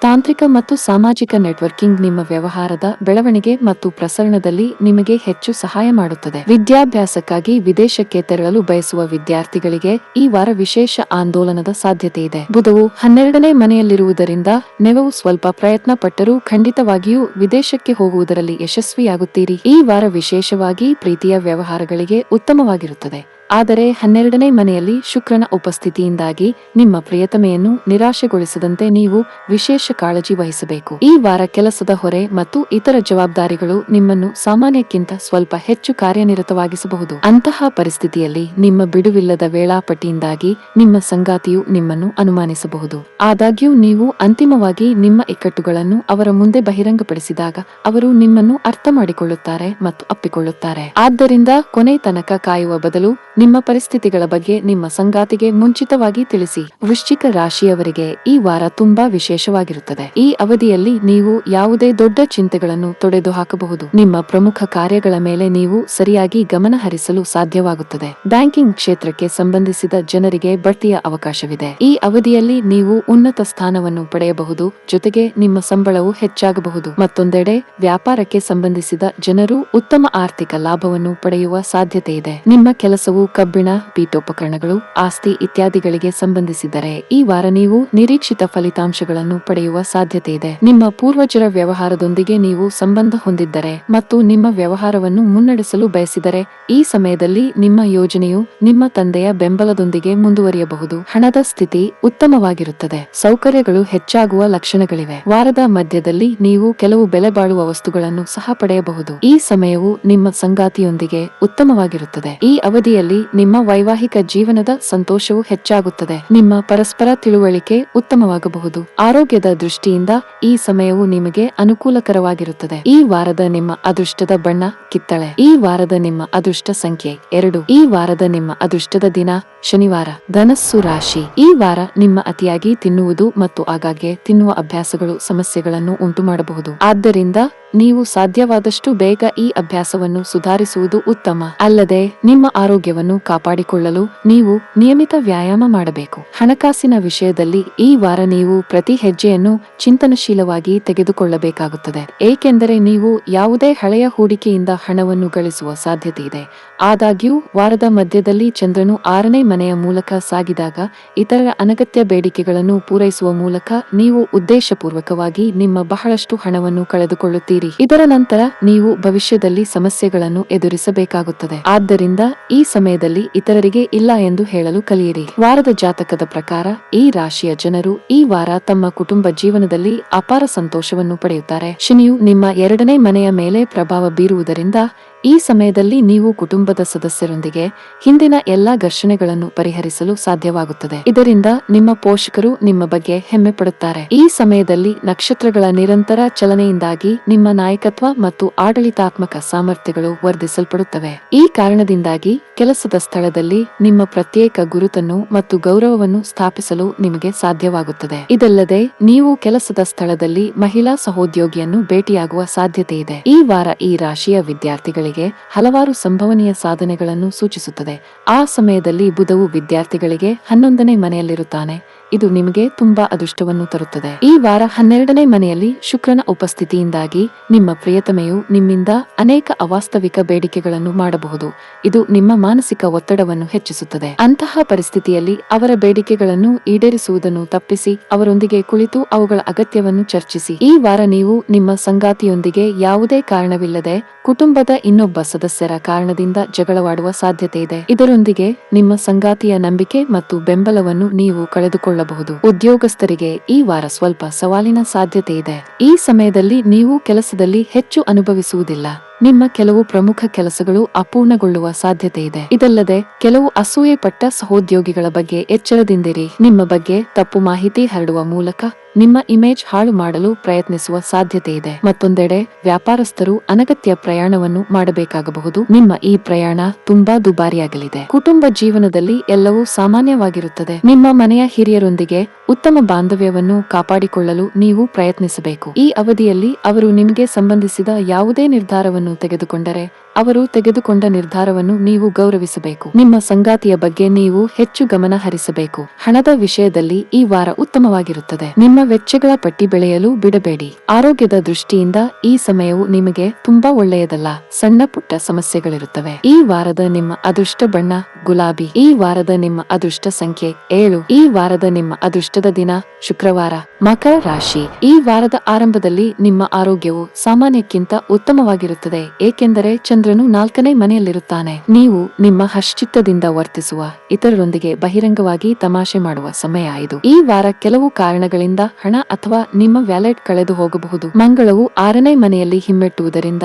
ತಾಂತ್ರಿಕ ಮತ್ತು ಸಾಮಾಜಿಕ ನೆಟ್ವರ್ಕಿಂಗ್ ನಿಮ್ಮ ವ್ಯವಹಾರದ ಬೆಳವಣಿಗೆ ಮತ್ತು ಪ್ರಸರಣದಲ್ಲಿ ನಿಮಗೆ ಹೆಚ್ಚು ಸಹಾಯ ಮಾಡುತ್ತದೆ. ವಿದ್ಯಾಭ್ಯಾಸಕ್ಕಾಗಿ ವಿದೇಶಕ್ಕೆ ತೆರಳಲು ಬಯಸುವ ವಿದ್ಯಾರ್ಥಿಗಳಿಗೆ ಈ ವಾರ ವಿಶೇಷ ಆಂದೋಲನದ ಸಾಧ್ಯತೆ ಇದೆ. ಬುಧವು 12ನೇ ಮನೆಯಲ್ಲಿರುವುದರಿಂದ ನೀವು ಸ್ವಲ್ಪ ಪ್ರಯತ್ನ ಪಟ್ಟರೂ ಖಂಡಿತವಾಗಿಯೂ ವಿದೇಶಕ್ಕೆ ಹೋಗುವುದರಲ್ಲಿ ಯಶಸ್ವಿಯಾಗುತ್ತೀರಿ. ಈ ವಾರ ವಿಶೇಷವಾಗಿ ಪ್ರೀತಿಯ ವ್ಯವಹಾರಗಳಿಗೆ ಉತ್ತಮವಾಗಿರುತ್ತದೆ. ಆದರೆ 12ನೇ ಮನೆಯಲ್ಲಿ ಶುಕ್ರನ ಉಪಸ್ಥಿತಿಯಿಂದಾಗಿ ನಿಮ್ಮ ಪ್ರಿಯತಮೆಯನ್ನು ನಿರಾಶೆಗೊಳಿಸದಂತೆ ನೀವು ವಿಶೇಷ ಕಾಳಜಿ ವಹಿಸಬೇಕು. ಈ ವಾರ ಕೆಲಸದ ಹೊರೆ ಮತ್ತು ಇತರ ಜವಾಬ್ದಾರಿಗಳು ನಿಮ್ಮನ್ನು ಸಾಮಾನ್ಯಕ್ಕಿಂತ ಸ್ವಲ್ಪ ಹೆಚ್ಚು ಕಾರ್ಯನಿರತವಾಗಿಸಬಹುದು. ಅಂತಹ ಪರಿಸ್ಥಿತಿಯಲ್ಲಿ ನಿಮ್ಮ ಬಿಡುವಿಲ್ಲದ ವೇಳಾಪಟ್ಟಿಯಿಂದಾಗಿ ನಿಮ್ಮ ಸಂಗಾತಿಯು ನಿಮ್ಮನ್ನು ಅನುಮಾನಿಸಬಹುದು. ಆದಾಗ್ಯೂ ನೀವು ಅಂತಿಮವಾಗಿ ನಿಮ್ಮ ಇಕ್ಕಟ್ಟುಗಳನ್ನು ಅವರ ಮುಂದೆ ಬಹಿರಂಗಪಡಿಸಿದಾಗ ಅವರು ನಿಮ್ಮನ್ನು ಅರ್ಥ ಮಾಡಿಕೊಳ್ಳುತ್ತಾರೆ ಮತ್ತು ಅಪ್ಪಿಕೊಳ್ಳುತ್ತಾರೆ. ಆದ್ದರಿಂದ ಕೊನೆ ತನಕ ಕಾಯುವ ಬದಲು ನಿಮ್ಮ ಪರಿಸ್ಥಿತಿಗಳ ಬಗ್ಗೆ ನಿಮ್ಮ ಸಂಗಾತಿಗೆ ಮುಂಚಿತವಾಗಿ ತಿಳಿಸಿ. ವೃಶ್ಚಿಕ ರಾಶಿಯವರಿಗೆ ಈ ವಾರ ತುಂಬಾ ವಿಶೇಷವಾಗಿರುತ್ತದೆ. ಈ ಅವಧಿಯಲ್ಲಿ ನೀವು ಯಾವುದೇ ದೊಡ್ಡ ಚಿಂತೆಗಳನ್ನು ತೊಡೆದುಹಾಕಬಹುದು. ನಿಮ್ಮ ಪ್ರಮುಖ ಕಾರ್ಯಗಳ ಮೇಲೆ ನೀವು ಸರಿಯಾಗಿ ಗಮನ ಹರಿಸಲು ಸಾಧ್ಯವಾಗುತ್ತದೆ. ಬ್ಯಾಂಕಿಂಗ್ ಕ್ಷೇತ್ರಕ್ಕೆ ಸಂಬಂಧಿಸಿದ ಜನರಿಗೆ ಬಡ್ತಿಯ ಅವಕಾಶವಿದೆ. ಈ ಅವಧಿಯಲ್ಲಿ ನೀವು ಉನ್ನತ ಸ್ಥಾನವನ್ನು ಪಡೆಯಬಹುದು, ಜೊತೆಗೆ ನಿಮ್ಮ ಸಂಬಳವು ಹೆಚ್ಚಾಗಬಹುದು. ಮತ್ತೊಂದೆಡೆ ವ್ಯಾಪಾರಕ್ಕೆ ಸಂಬಂಧಿಸಿದ ಜನರು ಉತ್ತಮ ಆರ್ಥಿಕ ಲಾಭವನ್ನು ಪಡೆಯುವ ಸಾಧ್ಯತೆ ಇದೆ. ನಿಮ್ಮ ಕೆಲಸವು ಕಬ್ಬಿಣ, ಪೀಠೋಪಕರಣಗಳು, ಆಸ್ತಿ ಇತ್ಯಾದಿಗಳಿಗೆ ಸಂಬಂಧಿಸಿದ್ದರೆ ಈ ವಾರ ನೀವು ನಿರೀಕ್ಷಿತ ಫಲಿತಾಂಶಗಳನ್ನು ಪಡೆಯುವ ಸಾಧ್ಯತೆ ಇದೆ. ನಿಮ್ಮ ಪೂರ್ವಜರ ವ್ಯವಹಾರದೊಂದಿಗೆ ನೀವು ಸಂಬಂಧ ಹೊಂದಿದ್ದರೆ ಮತ್ತು ನಿಮ್ಮ ವ್ಯವಹಾರವನ್ನು ಮುನ್ನಡೆಸಲು ಬಯಸಿದರೆ ಈ ಸಮಯದಲ್ಲಿ ನಿಮ್ಮ ಯೋಜನೆಯು ನಿಮ್ಮ ತಂದೆಯ ಬೆಂಬಲದೊಂದಿಗೆ ಮುಂದುವರಿಯಬಹುದು. ಹಣದ ಸ್ಥಿತಿ ಉತ್ತಮವಾಗಿರುತ್ತದೆ. ಸೌಕರ್ಯಗಳು ಹೆಚ್ಚಾಗುವ ಲಕ್ಷಣಗಳಿವೆ. ವಾರದ ಮಧ್ಯದಲ್ಲಿ ನೀವು ಕೆಲವು ಬೆಲೆ ಬಾಳುವ ವಸ್ತುಗಳನ್ನು ಸಹ ಪಡೆಯಬಹುದು. ಈ ಸಮಯವು ನಿಮ್ಮ ಸಂಗಾತಿಯೊಂದಿಗೆ ಉತ್ತಮವಾಗಿರುತ್ತದೆ. ಈ ಅವಧಿಯಲ್ಲಿ ನಿಮ್ಮ ವೈವಾಹಿಕ ಜೀವನದ ಸಂತೋಷವು ಹೆಚ್ಚಾಗುತ್ತದೆ. ನಿಮ್ಮ ಪರಸ್ಪರ ತಿಳುವಳಿಕೆ ಉತ್ತಮವಾಗಬಹುದು. ಆರೋಗ್ಯದ ದೃಷ್ಟಿಯಿಂದ ಈ ಸಮಯವು ನಿಮಗೆ ಅನುಕೂಲಕರವಾಗಿರುತ್ತದೆ. ಈ ವಾರದ ನಿಮ್ಮ ಅದೃಷ್ಟದ ಬಣ್ಣ ಕಿತ್ತಳೆ. ಈ ವಾರದ ನಿಮ್ಮ ಅದೃಷ್ಟ ಸಂಖ್ಯೆ 2. ಈ ವಾರದ ನಿಮ್ಮ ಅದೃಷ್ಟದ ದಿನ ಶನಿವಾರ. ಧನಸ್ಸು ರಾಶಿ. ಈ ವಾರ ನಿಮ್ಮ ಅತಿಯಾಗಿ ತಿನ್ನುವುದು ಮತ್ತು ಆಗಾಗ್ಗೆ ತಿನ್ನುವ ಅಭ್ಯಾಸಗಳು ಸಮಸ್ಯೆಗಳನ್ನು ಉಂಟುಮಾಡಬಹುದು. ಆದ್ದರಿಂದ ನೀವು ಸಾಧ್ಯವಾದಷ್ಟು ಬೇಗ ಈ ಅಭ್ಯಾಸವನ್ನು ಸುಧಾರಿಸುವುದು ಉತ್ತಮ. ಅಲ್ಲದೆ ನಿಮ್ಮ ಆರೋಗ್ಯವನ್ನು ಕಾಪಾಡಿಕೊಳ್ಳಲು ನೀವು ನಿಯಮಿತ ವ್ಯಾಯಾಮ ಮಾಡಬೇಕು. ಹಣಕಾಸಿನ ವಿಷಯದಲ್ಲಿ ಈ ವಾರ ನೀವು ಪ್ರತಿ ಹೆಜ್ಜೆಯನ್ನು ಚಿಂತನಶೀಲವಾಗಿ ತೆಗೆದುಕೊಳ್ಳಬೇಕಾಗುತ್ತದೆ, ಏಕೆಂದರೆ ನೀವು ಯಾವುದೇ ಹಳೆಯ ಹೂಡಿಕೆಯಿಂದ ಹಣವನ್ನು ಗಳಿಸುವ ಸಾಧ್ಯತೆ ಇದೆ. ಆದಾಗ್ಯೂ ವಾರದ ಮಧ್ಯದಲ್ಲಿ ಚಂದ್ರನು 6ನೇ ಮನೆಯ ಮೂಲಕ ಸಾಗಿದಾಗ ಇತರರ ಅನಗತ್ಯ ಬೇಡಿಕೆಗಳನ್ನು ಪೂರೈಸುವ ಮೂಲಕ ನೀವು ಉದ್ದೇಶಪೂರ್ವಕವಾಗಿ ನಿಮ್ಮ ಬಹಳಷ್ಟು ಹಣವನ್ನು ಕಳೆದುಕೊಳ್ಳುತ್ತೀರಿ. ಇದರ ನಂತರ ನೀವು ಭವಿಷ್ಯದಲ್ಲಿ ಸಮಸ್ಯೆಗಳನ್ನು ಎದುರಿಸಬೇಕಾಗುತ್ತದೆ. ಆದ್ದರಿಂದ ಈ ಸಮಯದಲ್ಲಿ ಇತರರಿಗೆ ಇಲ್ಲ ಎಂದು ಹೇಳಲು ಕಲಿಯಿರಿ. ವಾರದ ಜಾತಕದ ಪ್ರಕಾರ ಈ ರಾಶಿಯ ಜನರು ಈ ವಾರ ತಮ್ಮ ಕುಟುಂಬ ಜೀವನದಲ್ಲಿ ಅಪಾರ ಸಂತೋಷವನ್ನು ಪಡೆಯುತ್ತಾರೆ. ಶನಿಯು ನಿಮ್ಮ 2ನೇ ಮನೆಯ ಮೇಲೆ ಪ್ರಭಾವ ಬೀರುವುದರಿಂದ ಈ ಸಮಯದಲ್ಲಿ ನೀವು ಕುಟುಂಬದ ಸದಸ್ಯರೊಂದಿಗೆ ಹಿಂದಿನ ಎಲ್ಲಾ ಘರ್ಷಣೆಗಳನ್ನು ಪರಿಹರಿಸಲು ಸಾಧ್ಯವಾಗುತ್ತದೆ. ಇದರಿಂದ ನಿಮ್ಮ ಪೋಷಕರು ನಿಮ್ಮ ಬಗ್ಗೆ ಹೆಮ್ಮೆ ಪಡುತ್ತಾರೆ. ಈ ಸಮಯದಲ್ಲಿ ನಕ್ಷತ್ರಗಳ ನಿರಂತರ ಚಲನೆಯಿಂದಾಗಿ ನಿಮ್ಮ ನಾಯಕತ್ವ ಮತ್ತು ಆಡಳಿತಾತ್ಮಕ ಸಾಮರ್ಥ್ಯಗಳು ವರ್ಧಿಸಲ್ಪಡುತ್ತವೆ. ಈ ಕಾರಣದಿಂದಾಗಿ ಕೆಲಸದ ಸ್ಥಳದಲ್ಲಿ ನಿಮ್ಮ ಪ್ರತ್ಯೇಕ ಗುರುತನ್ನು ಮತ್ತು ಗೌರವವನ್ನು ಸ್ಥಾಪಿಸಲು ನಿಮಗೆ ಸಾಧ್ಯವಾಗುತ್ತದೆ. ಇದಲ್ಲದೆ ನೀವು ಕೆಲಸದ ಸ್ಥಳದಲ್ಲಿ ಮಹಿಳಾ ಸಹೋದ್ಯೋಗಿಯನ್ನು ಭೇಟಿಯಾಗುವ ಸಾಧ್ಯತೆ ಇದೆ. ಈ ವಾರ ಈ ರಾಶಿಯ ವಿದ್ಯಾರ್ಥಿಗಳಿಗೆ ಹಲವಾರು ಸಂಭವನೀಯ ಸಾಧನೆಗಳನ್ನು ಸೂಚಿಸುತ್ತದೆ. ಆ ಸಮಯದಲ್ಲಿ ಬುಧವು ವಿದ್ಯಾರ್ಥಿಗಳಿಗೆ 11ನೇ ಮನೆಯಲ್ಲಿರುತ್ತಾನೆ. ಇದು ನಿಮಗೆ ತುಂಬಾ ಅದೃಷ್ಟವನ್ನು ತರುತ್ತದೆ. ಈ ವಾರ 12ನೇ ಮನೆಯಲ್ಲಿ ಶುಕ್ರನ ಉಪಸ್ಥಿತಿಯಿಂದಾಗಿ ನಿಮ್ಮ ಪ್ರಿಯತಮೆಯು ನಿಮ್ಮಿಂದ ಅನೇಕ ಅವಾಸ್ತವಿಕ ಬೇಡಿಕೆಗಳನ್ನು ಮಾಡಬಹುದು. ಇದು ನಿಮ್ಮ ಮಾನಸಿಕ ಒತ್ತಡವನ್ನು ಹೆಚ್ಚಿಸುತ್ತದೆ. ಅಂತಹ ಪರಿಸ್ಥಿತಿಯಲ್ಲಿ ಅವರ ಬೇಡಿಕೆಗಳನ್ನು ಈಡೇರಿಸುವುದನ್ನು ತಪ್ಪಿಸಿ ಅವರೊಂದಿಗೆ ಕುಳಿತು ಅವುಗಳ ಅಗತ್ಯವನ್ನು ಚರ್ಚಿಸಿ. ಈ ವಾರ ನೀವು ನಿಮ್ಮ ಸಂಗಾತಿಯೊಂದಿಗೆ ಯಾವುದೇ ಕಾರಣವಿಲ್ಲದೆ ಕುಟುಂಬದ ಇನ್ನೊಬ್ಬ ಸದಸ್ಯರ ಕಾರಣದಿಂದ ಜಗಳವಾಡುವ ಸಾಧ್ಯತೆ ಇದೆ. ಇದರೊಂದಿಗೆ ನಿಮ್ಮ ಸಂಗಾತಿಯ ನಂಬಿಕೆ ಮತ್ತು ಬೆಂಬಲವನ್ನು ನೀವು ಕಳೆದುಕೊಳ್ಳಬಹುದು. ಉದ್ಯೋಗಸ್ಥರಿಗೆ ಈ ವಾರ ಸ್ವಲ್ಪ ಸವಾಲಿನ ಸಾಧ್ಯತೆ ಇದೆ. ಈ ಸಮಯದಲ್ಲಿ ನೀವು ಕೆಲಸದಲ್ಲಿ ಹೆಚ್ಚು ಅನುಭವಿಸುವುದಿಲ್ಲ. ನಿಮ್ಮ ಕೆಲವು ಪ್ರಮುಖ ಕೆಲಸಗಳು ಅಪೂರ್ಣಗೊಳ್ಳುವ ಸಾಧ್ಯತೆ ಇದೆ. ಇದಲ್ಲದೆ ಕೆಲವು ಅಸೂಯೆ ಪಟ್ಟ ಸಹೋದ್ಯೋಗಿಗಳ ಬಗ್ಗೆ ಎಚ್ಚರದಿಂದಿರಿ. ನಿಮ್ಮ ಬಗ್ಗೆ ತಪ್ಪು ಮಾಹಿತಿ ಹರಡುವ ಮೂಲಕ ನಿಮ್ಮ ಇಮೇಜ್ ಹಾಳು ಮಾಡಲು ಪ್ರಯತ್ನಿಸುವ ಸಾಧ್ಯತೆ ಇದೆ. ಮತ್ತೊಂದೆಡೆ ವ್ಯಾಪಾರಸ್ಥರು ಅನಗತ್ಯ ಪ್ರಯಾಣವನ್ನು ಮಾಡಬೇಕಾಗಬಹುದು. ನಿಮ್ಮ ಈ ಪ್ರಯಾಣ ತುಂಬಾ ದುಬಾರಿಯಾಗಲಿದೆ. ಕುಟುಂಬ ಜೀವನದಲ್ಲಿ ಎಲ್ಲವೂ ಸಾಮಾನ್ಯವಾಗಿರುತ್ತದೆ. ನಿಮ್ಮ ಮನೆಯ ಹಿರಿಯರೊಂದಿಗೆ ಉತ್ತಮ ಬಾಂಧವ್ಯವನ್ನು ಕಾಪಾಡಿಕೊಳ್ಳಲು ನೀವು ಪ್ರಯತ್ನಿಸಬೇಕು. ಈ ಅವಧಿಯಲ್ಲಿ ಅವರು ನಿಮಗೆ ಸಂಬಂಧಿಸಿದ ಯಾವುದೇ ನಿರ್ಧಾರವನ್ನು ತೆಗೆದುಕೊಂಡರೆ ಅವರು ತೆಗೆದುಕೊಂಡ ನಿರ್ಧಾರವನ್ನು ನೀವು ಗೌರವಿಸಬೇಕು. ನಿಮ್ಮ ಸಂಗಾತಿಯ ಬಗ್ಗೆ ನೀವು ಹೆಚ್ಚು ಗಮನ ಹರಿಸಬೇಕು. ಹಣದ ವಿಷಯದಲ್ಲಿ ಈ ವಾರ ಉತ್ತಮವಾಗಿರುತ್ತದೆ. ನಿಮ್ಮ ವೆಚ್ಚಗಳ ಪಟ್ಟಿ ಬೆಳೆಯಲು ಬಿಡಬೇಡಿ. ಆರೋಗ್ಯದ ದೃಷ್ಟಿಯಿಂದ ಈ ಸಮಯವು ನಿಮಗೆ ತುಂಬಾ ಒಳ್ಳೆಯದಲ್ಲ. ಸಣ್ಣ ಪುಟ್ಟ ಸಮಸ್ಯೆಗಳಿರುತ್ತವೆ. ಈ ವಾರದ ನಿಮ್ಮ ಅದೃಷ್ಟ ಬಣ್ಣ ಗುಲಾಬಿ. ಈ ವಾರದ ನಿಮ್ಮ ಅದೃಷ್ಟ ಸಂಖ್ಯೆ 7. ಈ ವಾರದ ನಿಮ್ಮ ಅದೃಷ್ಟದ ದಿನ ಶುಕ್ರವಾರ. ಮಕರ ರಾಶಿ. ಈ ವಾರದ ಆರಂಭದಲ್ಲಿ ನಿಮ್ಮ ಆರೋಗ್ಯವು ಸಾಮಾನ್ಯಕ್ಕಿಂತ ಉತ್ತಮವಾಗಿರುತ್ತದೆ, ಏಕೆಂದರೆ ಚಂದ್ರನು 4ನೇ ಮನೆಯಲ್ಲಿರುತ್ತಾನೆ. ನೀವು ನಿಮ್ಮ ಹರ್ಷಚಿತ್ತದಿಂದ ವರ್ತಿಸುವ ಇತರರೊಂದಿಗೆ ಬಹಿರಂಗವಾಗಿ ತಮಾಷೆ ಮಾಡುವ ಸಮಯ ಇದು. ಈ ವಾರ ಕೆಲವು ಕಾರಣಗಳಿಂದ ಹಣ ಅಥವಾ ನಿಮ್ಮ ವ್ಯಾಲೆಟ್ ಕಳೆದು ಹೋಗಬಹುದು. ಮಂಗಳವು 6ನೇ ಮನೆಯಲ್ಲಿ ಹಿಮ್ಮೆಟ್ಟುವುದರಿಂದ